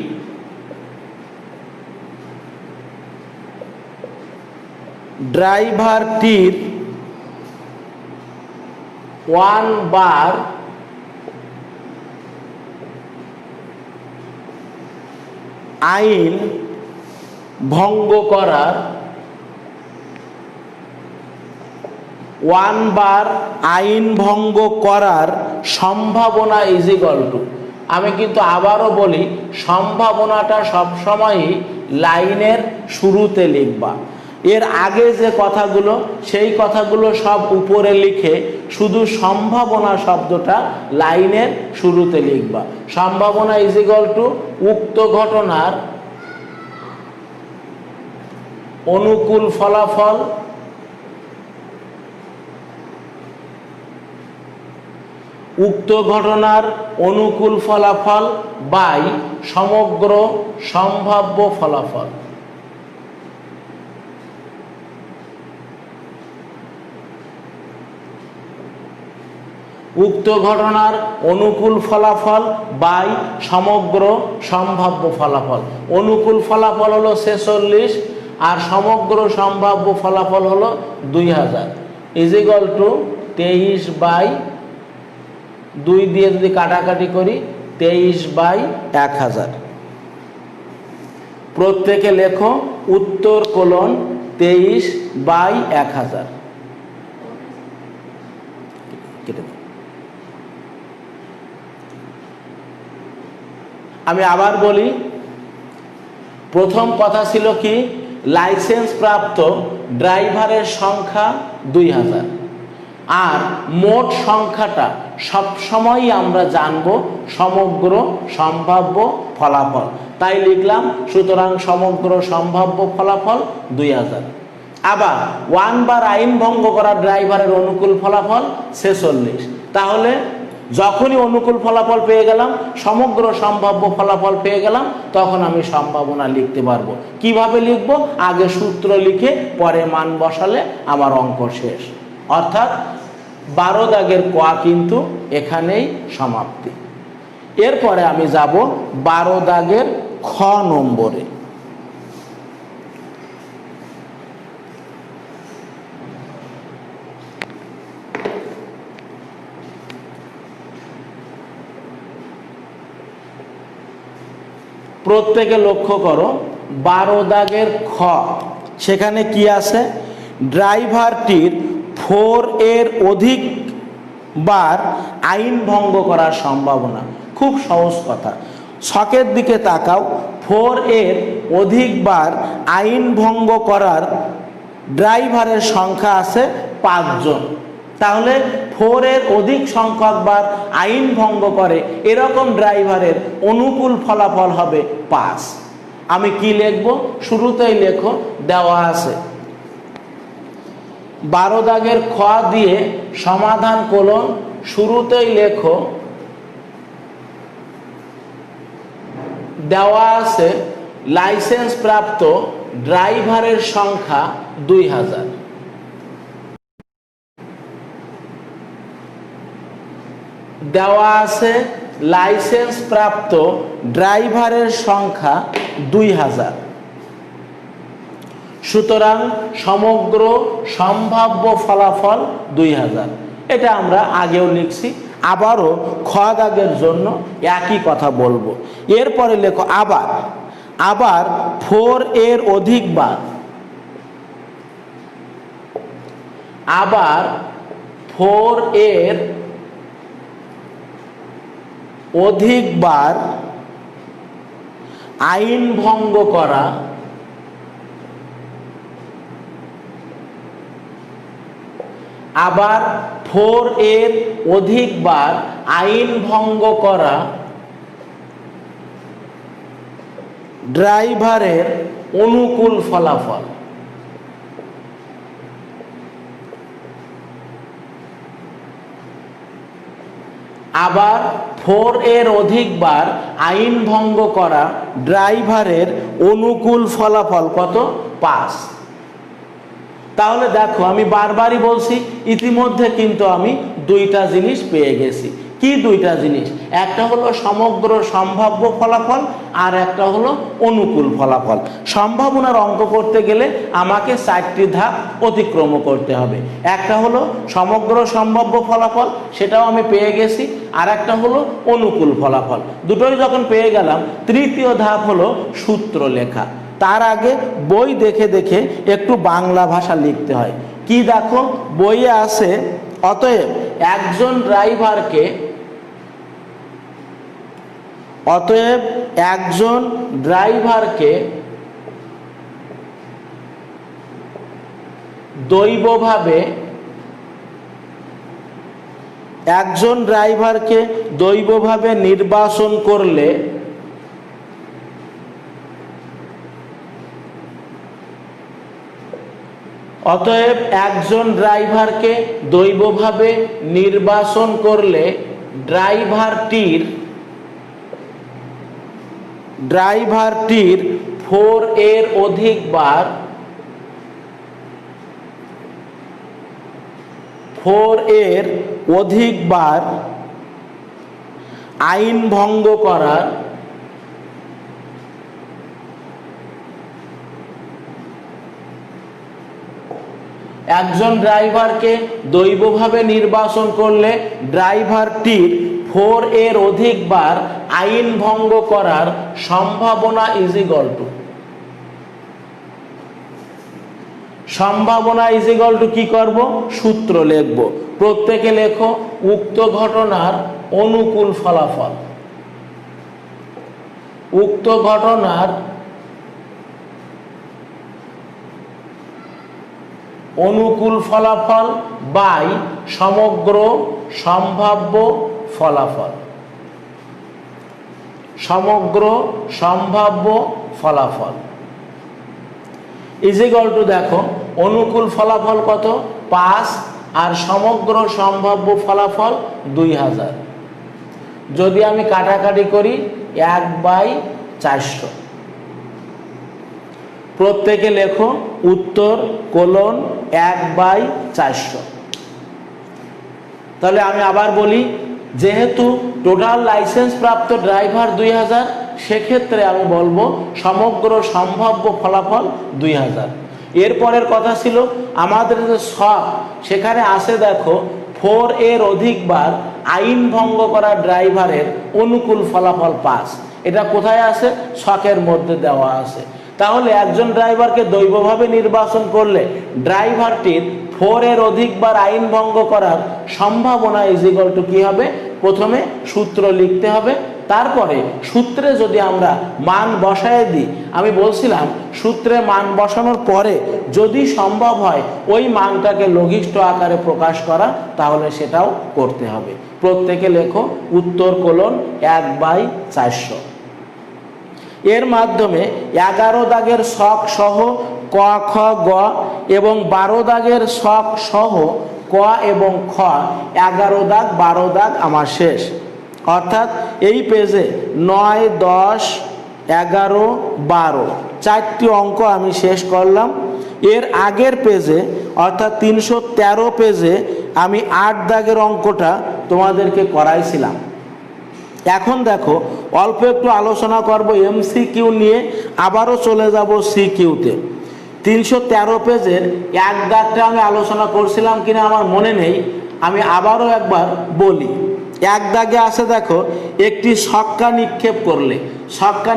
Speaker 1: ড্রাইভারটির 1 বার আইন ভঙ্গ করার 1 বার আইন ভঙ্গ করার সম্ভাবনা ইজ ইকুয়াল টু, আমি কিন্তু আবারও বলি সম্ভাবনাটা সবসময়ই লাইনের শুরুতে লিখবা। এর আগে যে কথাগুলো সেই কথাগুলো সব উপরে লিখে শুধু সম্ভাবনা শব্দটা লাইনের শুরুতে লিখবা। সম্ভাবনা ইজ ইকুয়াল টু উক্ত ঘটনার অনুকূল ফলাফল বাই সমগ্র সম্ভাব্য ফলাফল। উক্ত ঘটনার অনুকূল ফলাফল বাই সমগ্র সম্ভাব্য ফলাফল। অনুকূল ফলাফল হলো 46 আর সমগ্র সম্ভাব্য ফলাফল হলো 2000 ইজ ইকুয়াল টু 23/2 দিয়ে যদি কাটাকাটি করি 23/1000। প্রত্যেকে লেখো উত্তর কোলন 23/1000। আমি আবার বলি, প্রথম কথা ছিল কি? লাইসেন্স প্রাপ্ত ড্রাইভারের সংখ্যা 2000। আর মোট সংখ্যাটা সবসময়ই আমরা জানব সমগ্র সম্ভাব্য ফলাফল, তাই লিখলাম সুতরাং সমগ্র সম্ভাব্য ফলাফল 2000। আবার 1 বার আইন ভঙ্গ করা ড্রাইভারের অনুকূল ফলাফল 46। তাহলে যখনই অনুকূল ফলাফল পেয়ে গেলাম, সমগ্র সম্ভাব্য ফলাফল পেয়ে গেলাম, তখন আমি সম্ভাবনা লিখতে পারবো। কিভাবে লিখব? আগে সূত্র লিখে পরে মান বসালে আমার অঙ্ক শেষ। অর্থাৎ 12 দাগের ক কিন্তু এখানেই সমাপ্তি। এরপরে আমি যাব 12 দাগের খ নম্বরে। প্রত্যেকে লক্ষ্য করো 12 দাগের খ, সেখানে কি আছে? ড্রাইভারটির 4 এর অধিক বার আইন ভঙ্গ করার সম্ভাবনা। খুব সহজ কথা, ছকের দিকে তাকাও। 4 এর অধিক বার আইন ভঙ্গ করার ড্রাইভারের সংখ্যা আছে 5 জন। তাহলে 4 এর অধিক সংখ্যক বার আইন ভঙ্গ করে এরকম ড্রাইভারের অনুকূল ফলাফল হবে 5। আমি কি লিখব? শুরুতেই লেখো, দেওয়া আছে 12 দাগের খ দিয়ে সমাধান কোলন, শুরুতেই লেখো দেওয়া আছে লাইসেন্স প্রাপ্ত ড্রাইভারের সংখ্যা 2000। দেওয়া আছে লাইসেন্স প্রাপ্ত ড্রাইভারের সংখ্যা 2000। সুতরাং সমগ্র সম্ভাব্য ফলাফল 2000। এটা আমরা আগেও লিখছি, আবারও খ দাগের জন্য একই কথা বলবো। এরপরে লেখো আবার 4 এর অধিক বার, আবার 4 এর অধিক বার আইন ভঙ্গ করা আবার 4 এর অধিক বার আইন ভঙ্গ করা ড্রাইভারের অনুকূল ফলাফল। আবার 4 এর অধিক বার আইন ভঙ্গ করা ড্রাইভারের অনুকূল ফলাফল কত? 5। তাহলে দেখো, আমি বারবারই বলছি, ইতিমধ্যে কিন্তু আমি দুইটা জিনিস পেয়ে গেছি। কি দুইটা জিনিস? একটা হলো সমগ্র সম্ভাব্য ফলাফল, আর একটা হলো অনুকূল ফলাফল। সম্ভাবনার অঙ্ক করতে গেলে আমাকে 4টি ধাপ অতিক্রম করতে হবে। একটা হলো সমগ্র সম্ভাব্য ফলাফল, সেটাও আমি পেয়ে গেছি, আর একটা হলো অনুকূল ফলাফল। দুটোই যখন পেয়ে গেলাম, তৃতীয় ধাপ হলো সূত্র লেখা। তার আগে বই দেখে দেখে একটু বাংলা ভাষা লিখতে হয়। কি দেখো, বইয়ে আছে, অতএব একজন ড্রাইভারকে দৈবভাবে নির্বাচন করলে ড্রাইভারটির 4 এর অধিক বার আইন ভঙ্গ করার একজন ড্রাইভারকে দৈবভাবে নির্বাচন করলে ড্রাইভারটির 4 এর অধিক বার আইন ভঙ্গ করার সম্ভাবনা ইজিক্যাল টু কি করব? সূত্র লিখব। প্রত্যেকে লেখো, উক্ত ঘটনার অনুকূল ফলাফল। উক্ত ঘটনার অনুকূল ফলাফল বাই সমগ্র সম্ভাব্য ফলাফল। সমগ্র সম্ভাব্য ফলাফল ইজিক্যাল টু, দেখো অনুকূল ফলাফল কত 5 আর সমগ্র সম্ভাব্য ফলাফল 2000। যদি আমি কাটাকাটি করি 1/400। প্রত্যেকে লেখো উত্তর কোলন 1/400। তাহলে আমি আবার বলি, যেহেতু টোটাল লাইসেন্স প্রাপ্ত ড্রাইভার 2000, সেক্ষেত্রে আমি বলবো সমগ্র সম্ভাব্য ফলাফল 2000। এরপরের কথা ছিল আমাদের যে শখ, সেখানে আসে দেখো 4 এর অধিকবার আইন ভঙ্গ করা ড্রাইভারের অনুকূল ফলাফল 5। এটা কোথায় আছে? শখের মধ্যে দেওয়া আছে। তাহলে একজন ড্রাইভারকে দৈবভাবে নির্বাচন করলে ড্রাইভারটির 4 এর অধিকবার আইন ভঙ্গ করার সম্ভাবনা ইজিক্যাল টু কি হবে? প্রথমে সূত্র লিখতে হবে, তারপরে সূত্রে যদি আমরা মান বসায় দিই, আমি বলছিলাম সূত্রে মান বসানোর পরে যদি সম্ভব হয় ওই মানটাকে লঘিষ্ঠ আকারে প্রকাশ করা, তাহলে সেটাও করতে হবে। প্রত্যেকে লেখো উত্তর কোলন 1/400। এর মাধ্যমে 11 দাগের ছক সহ ক, খ, গ এবং 12 দাগের ছক সহ ক এবং খ, 11 দাগ 12 দাগ আমার শেষ। অর্থাৎ এই পেজে 9, 10, 11, 12 4টি অঙ্ক আমি শেষ করলাম। এর আগের পেজে অর্থাৎ 313 পেজে আমি 8 দাগের অঙ্কটা তোমাদেরকে করাইছিলাম। এখন দেখো অল্প একটু আলোচনা করব এমসিকিউ নিয়ে, আবারও চলে যাব সিকিউতে। 313 পেজের 1 দাগটা আমি আলোচনা করছিলাম কিনা আমার মনে নেই, আমি আবারও একবার বলি। 1 দাগে আছে দেখো, একটি ছক্কা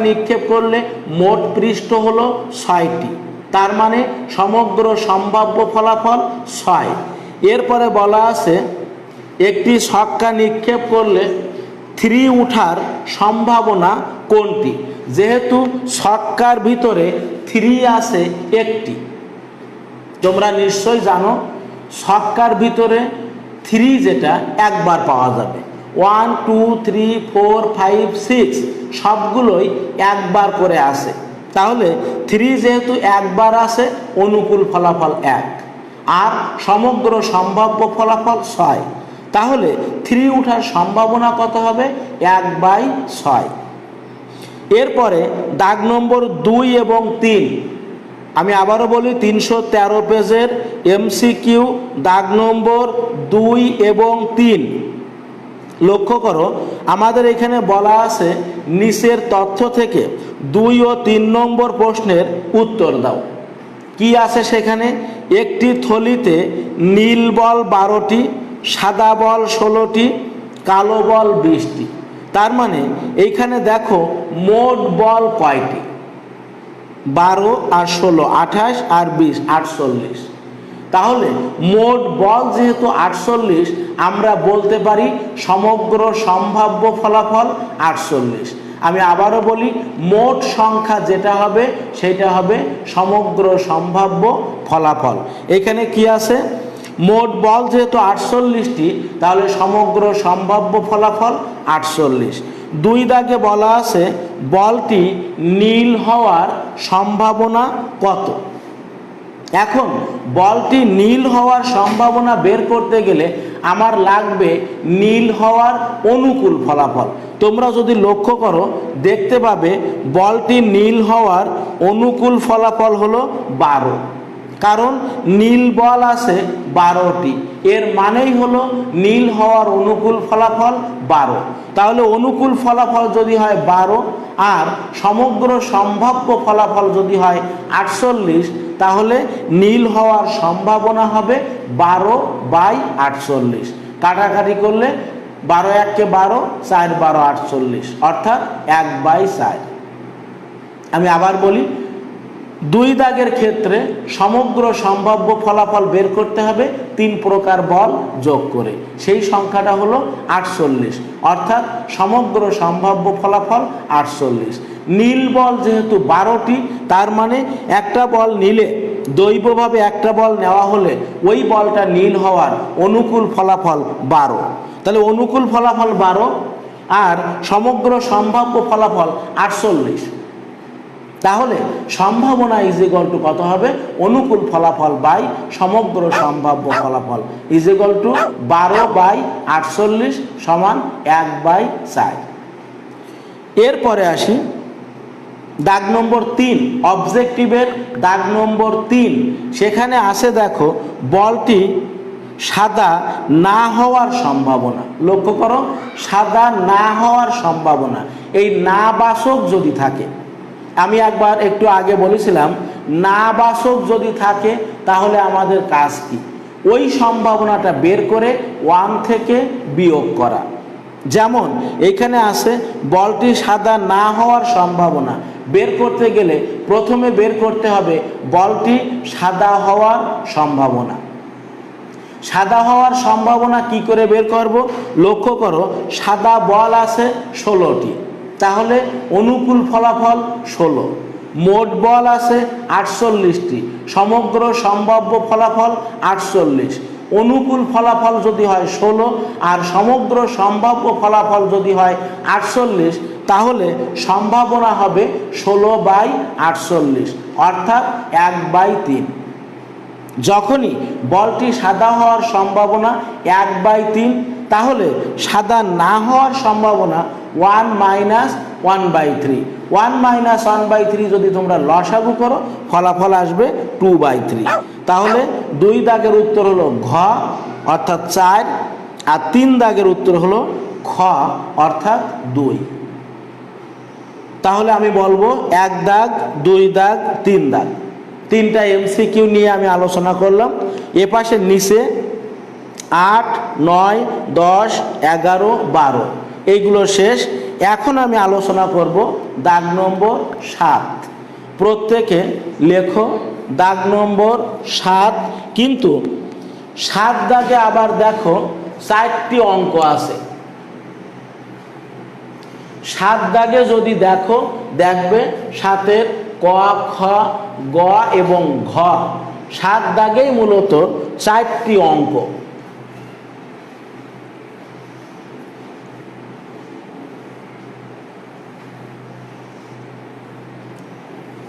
Speaker 1: নিক্ষেপ করলে মোট পৃষ্ঠ হলো 6টি, তার মানে সমগ্র সম্ভাব্য ফলাফল 6। এরপরে বলা আছে একটি ছক্কা নিক্ষেপ করলে 3 উঠার সম্ভাবনা কোনটি? যেহেতু ছক্কার ভিতরে 3 আছে একটি, তোমরা নিশ্চয় জানো ছক্কার ভিতরে 3 যেটা একবার পাওয়া যাবে। 1, 2, 3, 4, 5, 6 সবগুলোই একবার করে আসে। তাহলে 3 যেহেতু একবার আসে, অনুকূল ফলাফল 1 আর সমগ্র সম্ভাব্য ফলাফল 6। তাহলে 3 উঠার সম্ভাবনা কত হবে? 1/6। এরপরে দাগ নম্বর 2 এবং 3, আমি আবারও বলি 313 পেজের এমসিকিউ দাগ নম্বর 2 এবং 3। লক্ষ্য করো, আমাদের এখানে বলা আছে নিচের তথ্য থেকে 2 ও 3 নম্বর প্রশ্নের উত্তর দাও। কি আছে সেখানে? একটি থলিতে নীল বল 12টি, সাদা বল 16টি, কালো বল 20টি। তার মানে এইখানে দেখো মোট বল কয়টি? 12 আর 16, 28 আর 20, 48। তাহলে মোট বল যেহেতু 48, আমরা বলতে পারি সমগ্র সম্ভাব্য ফলাফল 48। আমি আবারও বলি, মোট সংখ্যা যেটা হবে সেটা হবে সমগ্র সম্ভাব্য ফলাফল। এখানে কি আছে? মোট বল যেহেতু 48টি, তাহলে সমগ্র সম্ভাব্য ফলাফল 48। 2 দাগে বলা আছে বলটি নীল হওয়ার সম্ভাবনা কত? এখন বলটি নীল হওয়ার সম্ভাবনা বের করতে গেলে আমার লাগবে নীল হওয়ার অনুকূল ফলাফল। তোমরা যদি লক্ষ্য করো দেখতে পাবে বলটি নীল হওয়ার অনুকূল ফলাফল হলো 12, কারণ নীল বল আছে 12টি, এর মানেই হলো নীল হওয়ার অনুকূল ফলাফল 12। তাহলে অনুকূল ফলাফল যদি হয় 12 আর সমগ্র সম্ভাব্য ফলাফল যদি হয় 48, তাহলে নীল হওয়ার সম্ভাবনা হবে 12/48। কাটাকাটি করলে 12 1 12, 4 12 48, অর্থাৎ 1/4। আমি আবার বলি, 2 দাগের ক্ষেত্রে সমগ্র সম্ভাব্য ফলাফল বের করতে হবে 3 প্রকার বল যোগ করে, সেই সংখ্যাটা হলো 48, অর্থাৎ সমগ্র সম্ভাব্য ফলাফল 48। নীল বল যেহেতু 12টি, তার মানে একটা বল নিলে দৈবভাবে একটা বল নেওয়া হলে ওই বলটা নীল হওয়ার অনুকূল ফলাফল 12। তাহলে অনুকূল ফলাফল 12 আর সমগ্র সম্ভাব্য ফলাফল 48। তাহলে সম্ভাবনা ইজ ইকুয়াল টু কত হবে? অনুকূল ফলাফল বাই সমগ্র সম্ভাব্য ফলাফল ইজ ইকুয়াল টু 12/48 সমান 1/4। এরপরে আসি দাগ নম্বর 3, অবজেক্টিভের দাগ নম্বর 3। সেখানে আছে দেখো বলটি সাদা না হওয়ার সম্ভাবনা। লক্ষ্য করো, সাদা না হওয়ার সম্ভাবনা। এই না বাচক যদি থাকে, আমি একবার একটু আগে বলেছিলাম না বাচক যদি থাকে তাহলে আমাদের কাজ কি? ওই সম্ভাবনাটা বের করে 1 থেকে বিয়োগ করা। যেমন এখানে আছে বলটি সাদা না হওয়ার সম্ভাবনা বের করতে গেলে প্রথমে বের করতে হবে বলটি সাদা হওয়ার সম্ভাবনা। সাদা হওয়ার সম্ভাবনা কি করে বের করব? লক্ষ্য করো, সাদা বল আছে 16টি, তাহলে অনুকূল ফলাফল 16। মোট বল আছে 48টি, সমগ্র সম্ভাব্য ফলাফল 48। অনুকূল ফলাফল যদি হয় 16 আর সমগ্র সম্ভাব্য ফলাফল যদি হয় 48, তাহলে সম্ভাবনা হবে 16/48 অর্থাৎ 1/3। যখনই বলটি সাদা হওয়ার সম্ভাবনা 1/3, তাহলে সাদা না হওয়ার সম্ভাবনা 1 - 1/3। 1 - 1/3 যদি তোমরা লসাগু করো ফলাফল আসবে 2/3। তাহলে 2 দাগের উত্তর হলো ঘ অর্থাৎ 4, আর 3 দাগের উত্তর হলো খ অর্থাৎ 2। তাহলে আমি বলবো 1 দাগ, 2 দাগ, 3 দাগ, 3টা এমসিকিউ নিয়ে আমি আলোচনা করলাম। এ পাশে নিচে 8, 9, 10, 11, 12 এইগুলো শেষ। এখন আমি আলোচনা করব দাগ নম্বর 7। প্রত্যেকে লেখো দাগ নম্বর 7। কিন্তু 7 দাগে আবার দেখো 4টি অঙ্ক আছে। 7 দাগে যদি দেখো দেখবে 7-এর ক, খ, গ এবং ঘ 7 দাগেই মূলত 4টি অঙ্ক।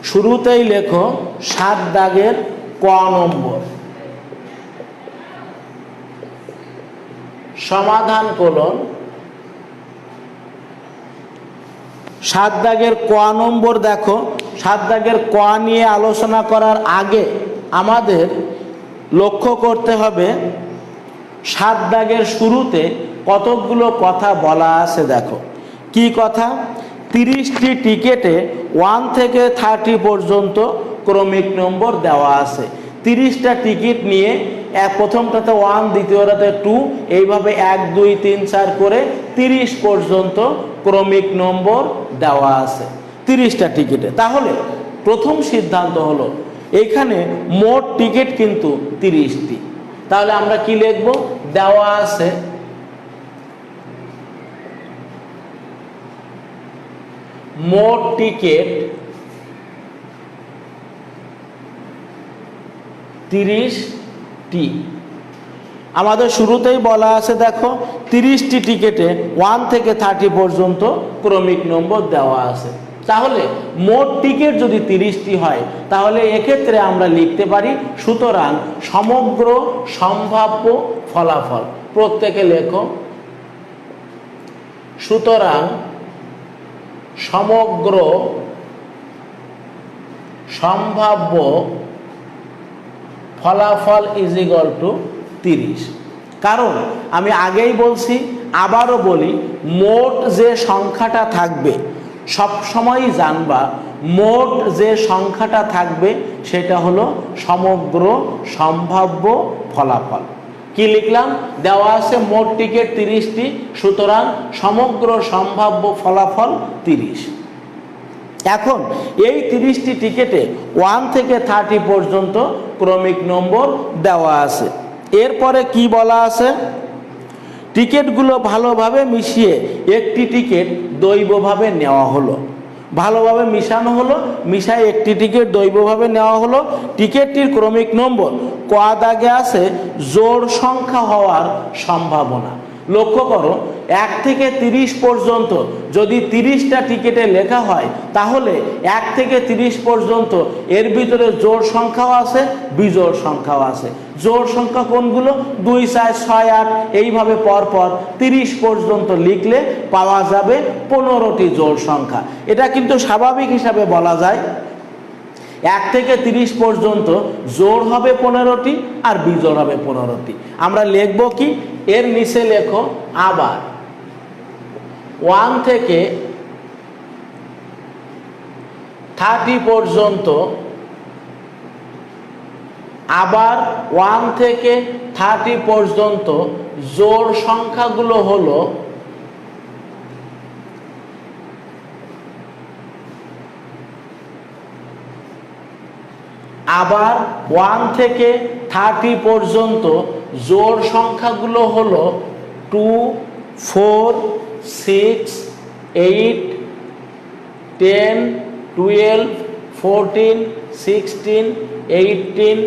Speaker 1: শুরুতেই লেখো 7 দাগের ক নম্বর, সমাধান করুন। 7 দাগের ক নম্বর দেখো, 7 দাগের ক নিয়ে আলোচনা করার আগে আমাদের লক্ষ্য করতে হবে 7 দাগের শুরুতে কতকগুলো কথা বলা আছে। দেখো কি কথা? 30টি টিকেটে 1 থেকে 30 পর্যন্ত ক্রমিক নম্বর দেওয়া আছে। 30টা টিকিট নিয়ে প্রথমটাতে 1, দ্বিতীয়টাতে 2, এইভাবে 1, 2, 3, 4 করে 30 পর্যন্ত ক্রমিক নম্বর দেওয়া আছে 30টা টিকিটে। তাহলে প্রথম সিদ্ধান্ত হলো এখানে মোট টিকিট কিন্তু 30টি। তাহলে আমরা কি লিখব? দেওয়া আছে মোট টিকিট 30টি। আমাদের শুরুতেই বলা আছে দেখো 30টি টিকেটে 1 থেকে 30 পর্যন্ত ক্রমিক নম্বর দেওয়া আছে। তাহলে মোট টিকিট যদি 30টি হয় তাহলে এক্ষেত্রে আমরা লিখতে পারি সুতরাং সমগ্র সম্ভাব্য ফলাফল। প্রত্যেকে লেখো সুতরাং সমগ্র সম্ভাব্য ফলাফল ইজ ইকুয়াল টু 30। কারণ আমি আগেই বলছি, আবারও বলি, মোট যে সংখ্যাটা থাকবে সব সময়ই জানবা মোট যে সংখ্যাটা থাকবে সেটা হলো সমগ্র সম্ভাব্য ফলাফল। কি লিখলাম? দেওয়া আছে মোট টিকিট 30টি, সুতরাং সমগ্র সম্ভাব্য ফলাফল 30। এখন এই 30টি টিকেটে 1 থেকে 30 পর্যন্ত ক্রমিক নম্বর দেওয়া আছে। এরপরে কি বলা আছে? টিকেটগুলো ভালোভাবে মিশিয়ে একটি টিকিট দৈবভাবে নেওয়া হলো। ভালোভাবে মিশানো হলো, মিশায় একটি টিকিট দৈবভাবে নেওয়া হলো। টিকিটটির ক্রমিক নম্বর ক দাগে আছে জোড় সংখ্যা হওয়ার সম্ভাবনা। লক্ষ্য করো, 1 থেকে 30 পর্যন্ত যদি 30টা টিকিটে লেখা হয়, তাহলে 1 থেকে 30 পর্যন্ত এর ভিতরে জোড় সংখ্যাও আছে, বিজোড় সংখ্যাও আছে। জোড় সংখ্যা কোনগুলো? 2, 4, 6, 8 এইভাবে পরপর 30 পর্যন্ত লিখলে পাওয়া যাবে 15টি জোড় সংখ্যা। এটা কিন্তু স্বাভাবিক হিসাবে বলা যায় 1 থেকে 30 পর্যন্ত জোড় হবে 15টি আর বিজোড় হবে 15টি। আমরা লিখব কি? এর নিচে লেখো আবার 1 থেকে 30 পর্যন্ত, আবার 1 থেকে 30 পর্যন্ত জোড় সংখ্যাগুলো হলো আবার 1 থেকে 30 পর্যন্ত জোড় সংখ্যাগুলো হলো 2, 4, 6, 8, 10, 12, 14, 16, 18,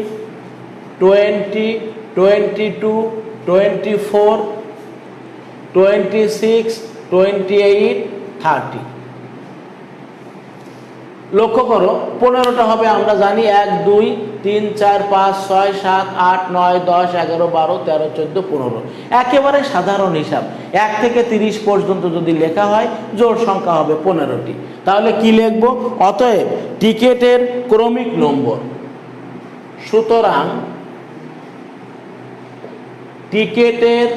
Speaker 1: 20, 22, 24, 26, 28, 30। লক্ষ্য করো, 15টা হবে আমরা জানি 1, 2, 3, 4, 5, 6, 7, 8, 9, 10, 11, 12, 13, 14, 15। একেবারে সাধারণ হিসাব। 1 থেকে 30 পর্যন্ত যদি লেখা হয়, জোড় সংখ্যা হবে 15টি। তাহলে কি লিখব? অতএব টিকিটের ক্রমিক নম্বর। সুতরাং টিকিটের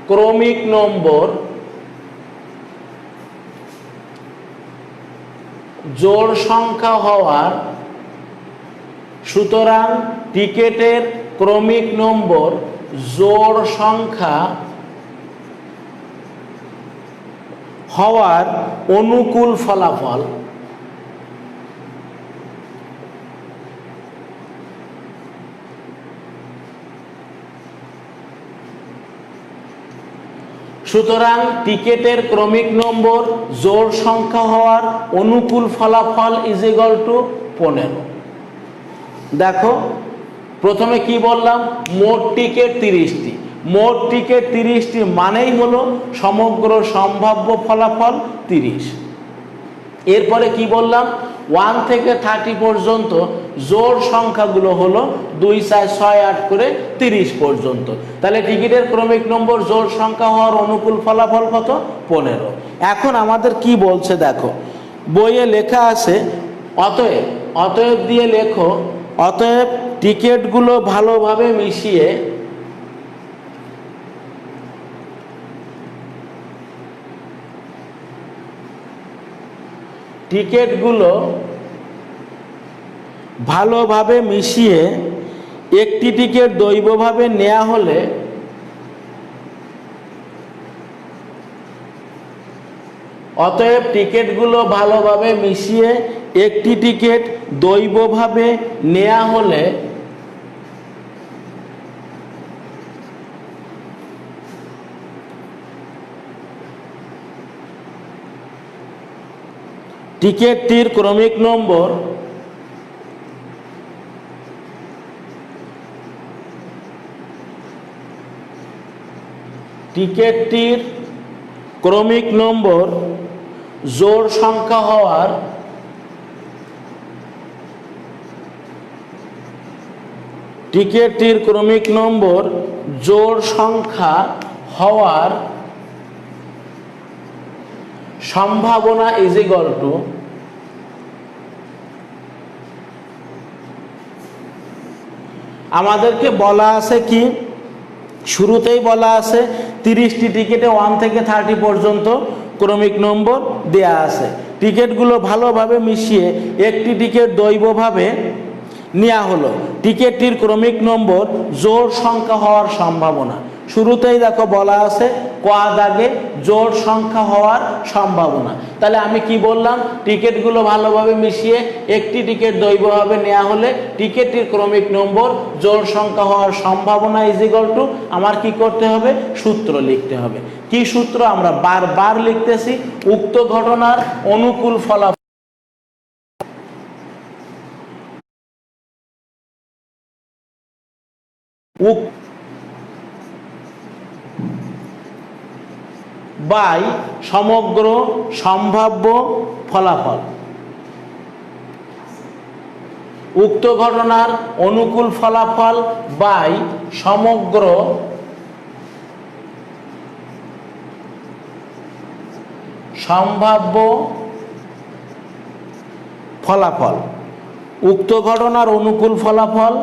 Speaker 1: ক্রমিক নম্বর জোড় সংখ্যা হওয়ার, সুতরাং টিকিটের ক্রমিক নম্বর জোড় সংখ্যা হওয়ার অনুকূল ফলাফল সুতরাং টিকিটের ক্রমিক নম্বর জোড় সংখ্যা হওয়ার অনুকূল ফলাফল ইজ ইকুয়াল টু 15। দেখো, প্রথমে কি বললাম? মোট টিকিট 30টি। মোট টিকিট 30টি মানেই হলো সমগ্র সম্ভাব্য ফলাফল 30। এরপরে কি বললাম? 1 থেকে 30 পর্যন্ত জোড় সংখ্যাগুলো হলো 2, 4, 6, 8 করে 30 পর্যন্ত। তাহলে টিকিটের ক্রমিক নম্বর জোড় সংখ্যা হওয়ার অনুকূল ফলাফল কত? 15। এখন আমাদের কি বলছে দেখো, বইয়ে লেখা আছে অতএব, অতএব দিয়ে লেখো, অতএব টিকিটগুলো ভালোভাবে মিশিয়ে টিকিটগুলো ভালোভাবে মিশিয়ে একটি টিকিট দৈবভাবে নেওয়া হলে অতএব টিকিটগুলো ভালোভাবে মিশিয়ে একটি টিকিট দৈবভাবে নেওয়া হলে টিকিটটির ক্রমিক নম্বর টিকিটটির ক্রমিক নম্বর জোড় সংখ্যা হওয়ার টিকিটটির ক্রমিক নম্বর জোড় সংখ্যা হওয়ার সম্ভাবনা ইজ ইকুয়াল টু আমাদেরকে বলা আছে কি, শুরুতেই বলা আছে 30টি টিকিটে 1 থেকে 30 পর্যন্ত ক্রমিক নম্বর দেয়া আছে। টিকিটগুলো ভালোভাবে মিশিয়ে একটি টিকিট দৈবভাবে নেওয়া হলো। টিকিটটির ক্রমিক নম্বর জোড় সংখ্যা হওয়ার সম্ভাবনা। শুরুতেই দেখো বলা আছে ক দাগে জোড় সংখ্যা হওয়ার সম্ভাবনা। তাহলে আমি কি বললাম, টিকিটগুলো ভালোভাবে মিশিয়ে একটি টিকিট দৈবভাবে নেওয়া হলে টিকিটের ক্রমিক নম্বর জোড় সংখ্যা হওয়ার সম্ভাবনা ইজ ইকুয়াল টু আমার কি করতে হবে, সূত্র লিখতে হবে। কি সূত্র, আমরা বারবার লিখতেছি, উক্ত ঘটনার অনুকূল ফলাফল বাই সমগ্র সম্ভাব্য ফলাফল। উক্ত ঘটনার অনুকূল ফলাফল বাই সমগ্র সম্ভাব্য ফলাফল। উক্ত ঘটনার অনুকূল ফলাফল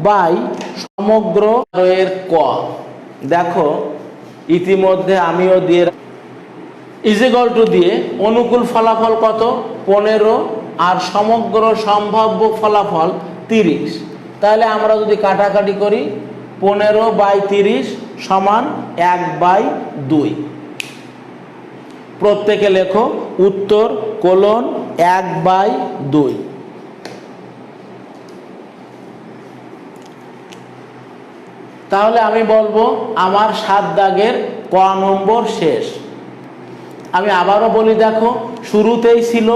Speaker 1: বাই সমগ্র এর ক। দেখো ইতিমধ্যে আমিও দিয়ে ইজ ইকুয়াল টু দিয়ে অনুকূল ফলাফল কত 15 আর সমগ্র সম্ভাব্য ফলাফল 30। তাহলে আমরা যদি কাটাকাটি করি 15/30 সমান 1/2। প্রত্যেকে লেখো উত্তর কোলন 1/2। তাহলে আমি বলবো আমার 7 দাগের ক নম্বর শেষ। আমি আবারও বলি, দেখো শুরুতেই ছিল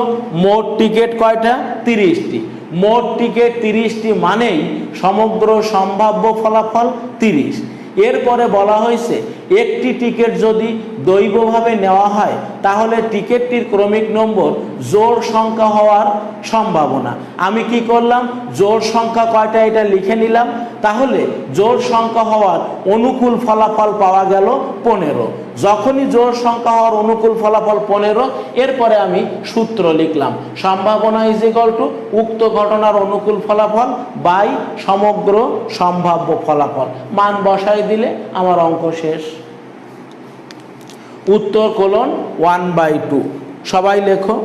Speaker 1: মোট টিকিট কয়টা, 30টি। মোট টিকিট 30টি মানেই সমগ্র সম্ভাব্য ফলাফল 30। এরপরে বলা হয়েছে একটি টিকিট যদি দৈবভাবে নেওয়া হয় তাহলে টিকিটটির ক্রমিক নম্বর জোড় সংখ্যা হওয়ার সম্ভাবনা। আমি কি করলাম, জোড় সংখ্যা কয়টা এটা লিখে নিলাম। তাহলে জোড় সংখ্যা হওয়ার অনুকূল ফলাফল পাওয়া গেল 15। যখনই জোড় সংখ্যা হওয়ার অনুকূল ফলাফল 15, এরপরে আমি সূত্র লিখলাম সম্ভাবনা ইজ ইকুয়াল টু উক্ত ঘটনার অনুকূল ফলাফল বাই সমগ্র সম্ভাব্য ফলাফল। মান বসাই দিলে আমার অঙ্ক শেষ। উত্তর কোলন 1/2। সবাই লেখো।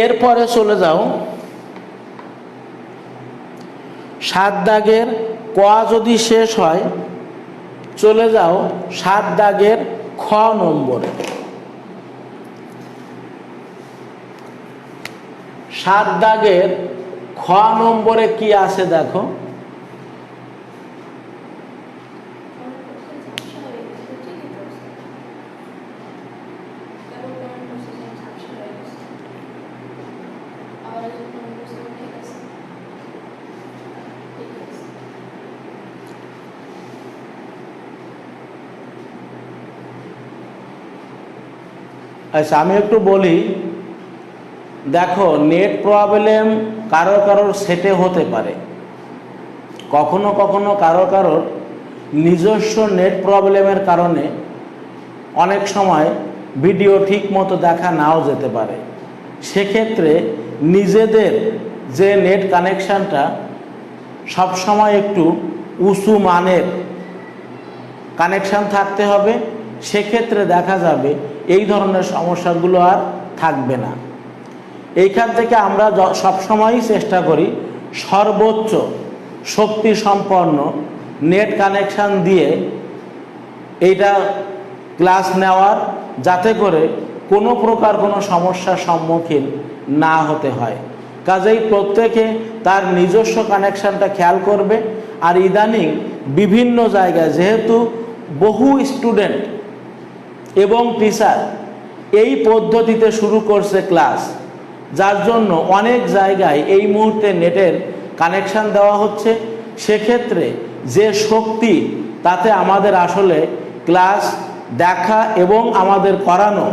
Speaker 1: এরপরে চলে যাও 7 দাগের ক যদি শেষ হয় চলে যাও 7 দাগের খ নম্বরে। 7 দাগের খ নম্বরে কি আছে দেখো, আচ্ছা আমি একটু বলি। দেখো নেট প্রবলেম কারোর সেটে হতে পারে, কখনো কখনো কারোর নিজস্ব নেট প্রবলেমের কারণে অনেক সময় ভিডিও ঠিক মতো দেখা নাও যেতে পারে। সেক্ষেত্রে নিজেদের যে নেট কানেকশানটা সবসময় একটু উঁচু মানের কানেকশান থাকতে হবে। সেক্ষেত্রে দেখা যাবে এই ধরনের সমস্যাগুলো আর থাকবে না। এইখান থেকে আমরা সবসময়ই চেষ্টা করি সর্বোচ্চ শক্তি সম্পন্ন নেট কানেকশান দিয়ে এইটা ক্লাস নেওয়ার, যাতে করে কোনো প্রকার কোনো সমস্যার সম্মুখীন না হতে হয়। কাজেই প্রত্যেকে তার নিজস্ব কানেকশানটা খেয়াল করবে। আর ইদানিং বিভিন্ন জায়গায় যেহেতু বহু স্টুডেন্ট এবং টিচার এই পদ্ধতিতে শুরু করছে ক্লাস, যার জন্য অনেক জায়গায় এই মুহূর্তে নেটের কানেকশান দেওয়া হচ্ছে। সেক্ষেত্রে যে শক্তি, তাতে আমাদের আসলে ক্লাস দেখা এবং আমাদের করানো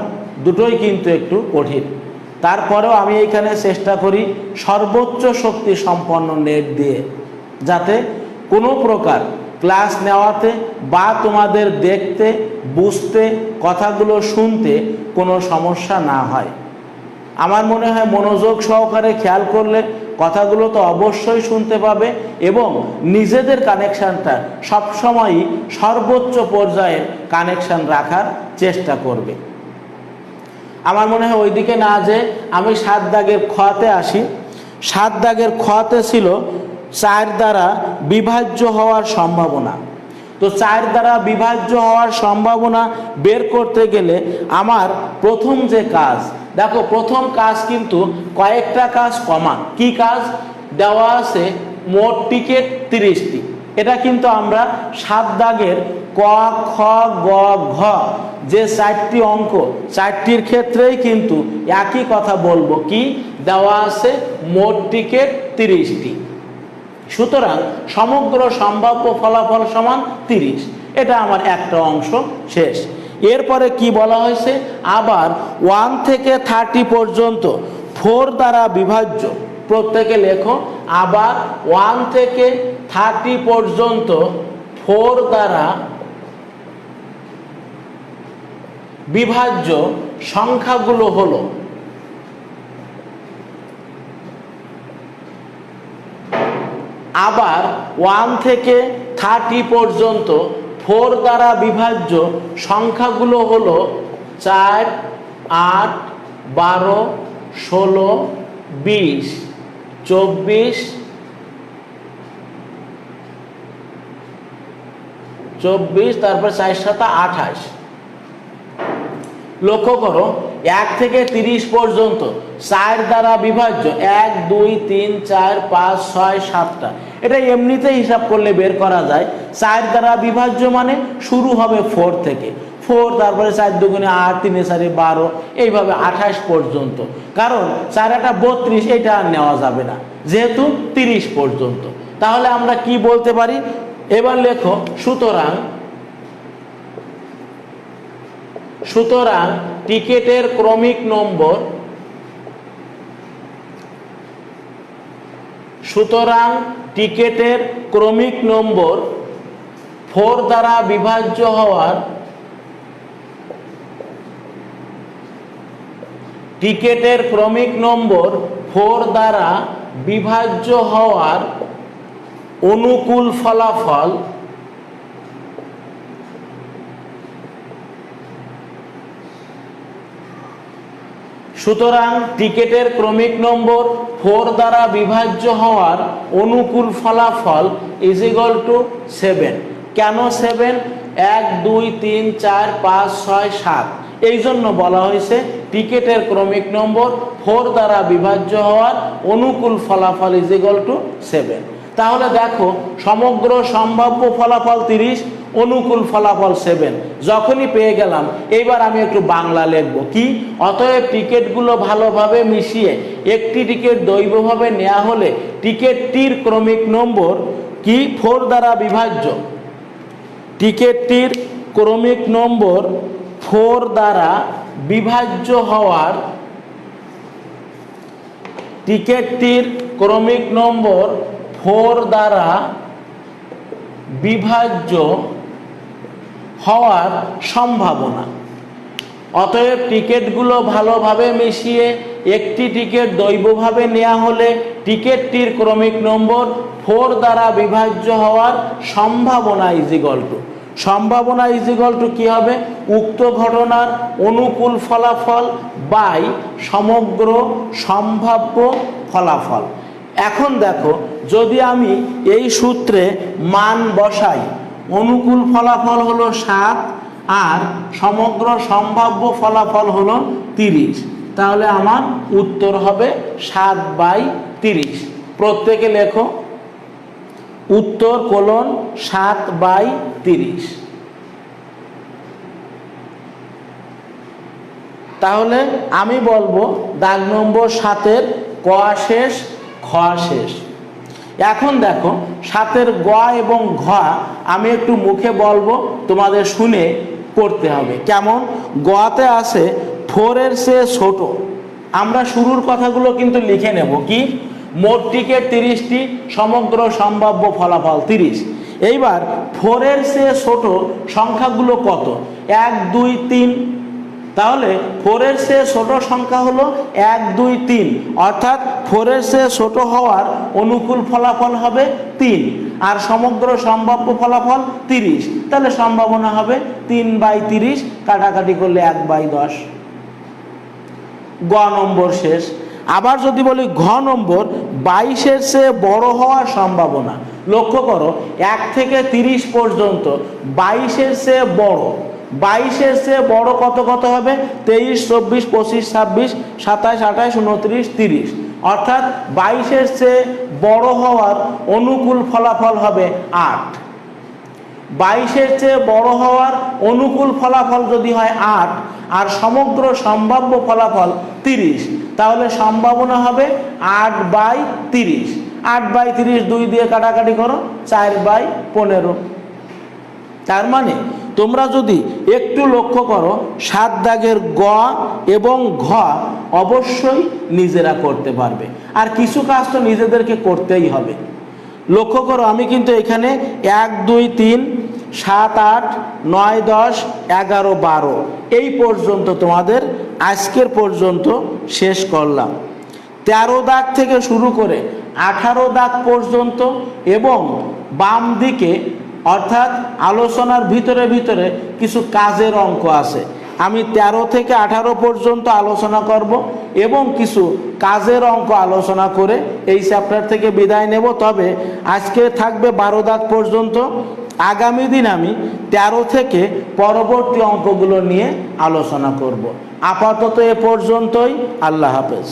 Speaker 1: দুটোই কিন্তু একটু কঠিন। তারপরেও আমি এখানে চেষ্টা করি সর্বোচ্চ শক্তি সম্পন্ন নেট দিয়ে, যাতে কোনো প্রকার ক্লাস নেওয়াতে বা তোমাদের দেখতে বুঝতে কথাগুলো শুনতে কোনো সমস্যা না হয়। আমার মনে হয় মনোযোগ সহকারে খেয়াল করলে কথাগুলো তো অবশ্যই শুনতে পাবে এবং নিজেদের কানেকশানটা সবসময়ই সর্বোচ্চ পর্যায়ের কানেকশান রাখার চেষ্টা করবে। আমার মনে হয় ওইদিকে না যে আমি 7 দাগের খতে আসি। 7 দাগের খতে ছিল 4 দ্বারা বিভাজ্য হওয়ার সম্ভাবনা। তো 4 দ্বারা বিভাজ্য হওয়ার সম্ভাবনা বের করতে গেলে আমার প্রথম যে কাজ, দেখো প্রথম কাজ কিন্তু কয়েকটা কাজ কমান। কি কাজ? দেওয়া আছে মোট টিকিট 30টি। এটা কিন্তু আমরা 7 দাগের ক, খ, গ, ঘ যে 4টি অঙ্ক, 4টির ক্ষেত্রেই কিন্তু একই কথা বলবো। কি দেওয়া আছে? মোট টিকিট 30টি। সুতরাং সমগ্র সম্ভাব্য ফলাফল সমান 30। এটা আমার একটা অংশ শেষ। এরপরে কি বলা হয়েছে? আবার 1 থেকে 30 পর্যন্ত 4 দ্বারা বিভাজ্য। প্রত্যেকে লেখো, আবার 1 থেকে 30 পর্যন্ত 4 দ্বারা বিভাজ্য সংখ্যাগুলো হলো আবার 1 থেকে 30 পর্যন্ত 4 দ্বারা বিভাজ্য সংখ্যাগুলো হলো 4, 8, 12, 16, 20, 24, 24, তারপর 4 7 28। লক্ষ্য করো 1 থেকে 30 পর্যন্ত 4 দ্বারা বিভাজ্য 1, 2, 3, 4, 5, 6, 7টা। এটা এমনিতে হিসাব করলে বের করা যায়। 4 দ্বারা বিভাজ্য মানে শুরু হবে 4 থেকে, 4 তারপরে 4 দুগুণে 8, 3 4 12, এইভাবে 28 পর্যন্ত। কারণ 4 8 32, এটা আর নেওয়া যাবে না যেহেতু 30 পর্যন্ত। তাহলে আমরা কি বলতে পারি? এবার লেখো, সুতরাং টিকেটের ক্রমিক নম্বর, সুতরাং টিকেটের ক্রমিক নম্বর 4 দ্বারা বিভাজ্য হওয়ার, টিকেটের ক্রমিক নম্বর 4 দ্বারা বিভাজ্য হওয়ার অনুকূল ফলাফল সুতরাং টিকেটের ক্রমিক নম্বর 4 দ্বারা বিভাজ্য হওয়ার অনুকূল ফলাফল ইজ ইকুয়াল টু 7। কেন 7? 1, 2, 3, 4, 5, 6, 7। এই জন্য বলা হয়েছে টিকেটের ক্রমিক নম্বর 4 দ্বারা বিভাজ্য হওয়ার অনুকূল ফলাফল ইজ ইকুয়াল টু 7। তাহলে দেখো সমগ্র সম্ভাব্য ফলাফল 30, অনুকূল ফলাফল 7 যখনই পেয়ে গেলাম, এইবার আমি একটু বাংলা লিখব। কি? অতএব টিকিটগুলো ভালোভাবে মিশিয়ে একটি টিকিট দৈবভাবে নেওয়া হলে টিকিটটির ক্রমিক নম্বর কি 4 দ্বারা বিভাজ্য, টিকিটটির ক্রমিক নম্বর 4 দ্বারা বিভাজ্য হওয়ার, টিকিটটির ক্রমিক নম্বর 4 দ্বারা বিভাজ্য হওয়ার সম্ভাবনা। অতএব টিকিটগুলো ভালোভাবে মিশিয়ে একটি টিকিট দৈবভাবে নেওয়া হলে টিকিটটির ক্রমিক নম্বর 4 দ্বারা বিভাজ্য হওয়ার সম্ভাবনা ইজ ইকুয়াল টু, সম্ভাবনা ইজ ইকুয়াল টু কি হবে? উক্ত ঘটনার অনুকূল ফলাফল বাই সমগ্র সম্ভাব্য ফলাফল। এখন দেখো, যদি আমি এই সূত্রে মান বসাই, অনুকূল ফলাফল হলো 7 আর সমগ্র সম্ভাব্য ফলাফল হলো 30, তাহলে আমার উত্তর হবে 7/30। প্রত্যেকে লেখো, উত্তর কোলন 7/30। তাহলে আমি বলবো দাগ নম্বর 7-এর ক শেষ, খ শেষ। এখন দেখো 7-এর গ এবং ঘ আমি একটু মুখে বলবো, তোমাদের শুনে করতে হবে। কেমন? গতে আছে 4-এর চেয়ে ছোট। আমরা শুরুর কথাগুলো কিন্তু লিখে নেব। কি? মোট টিকিট 30টি, সমগ্র সম্ভাব্য ফলাফল 30। এইবার 4-এর চেয়ে ছোট সংখ্যাগুলো কত? 1, 2, 3। তাহলে 4-এর চেয়ে ছোট সংখ্যা হলো 1, 2, 3, অর্থাৎ 4-এর চেয়ে ছোট হওয়ার অনুকূল ফলাফল হবে 3, আর সমগ্র সম্ভাব্য ফলাফল 30। তাহলে সম্ভাবনা হবে 3/30, কাটাকাটি করলে 1/10। গ নম্বর শেষ। আবার যদি বলি ঘ নম্বর, 22-এর চেয়ে বড় হওয়ার সম্ভাবনা। লক্ষ্য করো, 1 থেকে 30 পর্যন্ত 22-এর চেয়ে বড়। 22-এর চেয়ে বড় কত কত হবে? 23, 24, 25, 26, 27, 28, 29, 30। অর্থাৎ 22-এর চেয়ে বড় হওয়ার অনুকূল ফলাফল হবে 8। 22-এর চেয়ে বড় হওয়ার অনুকূল ফলাফল যদি হয় 8, আর সমগ্র সম্ভাব্য ফলাফল 30, তাহলে সম্ভাবনা হবে 8/30। 8/30 2 দিয়ে কাটাকাটি করো, 4/15। তার মানে তোমরা যদি একটু লক্ষ্য করো, 7 দাগের গ এবং ঘ অবশ্যই নিজেরা করতে পারবে, আর কিছু কাজ তো নিজেদেরকে করতেই হবে। লক্ষ্য করো, আমি কিন্তু এখানে 1, 2, 3, 7, 8, 9, 10, 11, 12 এই পর্যন্ত তোমাদের আজকের পর্যন্ত শেষ করলাম। 13 দাগ থেকে শুরু করে 18 দাগ পর্যন্ত, এবং বাম দিকে অর্থাৎ আলোচনার ভিতরে ভিতরে কিছু কাজের অঙ্ক আছে। আমি 13 থেকে 18 পর্যন্ত আলোচনা করব এবং কিছু কাজের অঙ্ক আলোচনা করে এই চ্যাপ্টার থেকে বিদায় নেব। তবে আজকে থাকবে 12 দাগ পর্যন্ত। আগামী দিন আমি 13 থেকে পরবর্তী অঙ্কগুলো নিয়ে আলোচনা করব। আপাতত এ পর্যন্তই। আল্লাহ হাফেজ।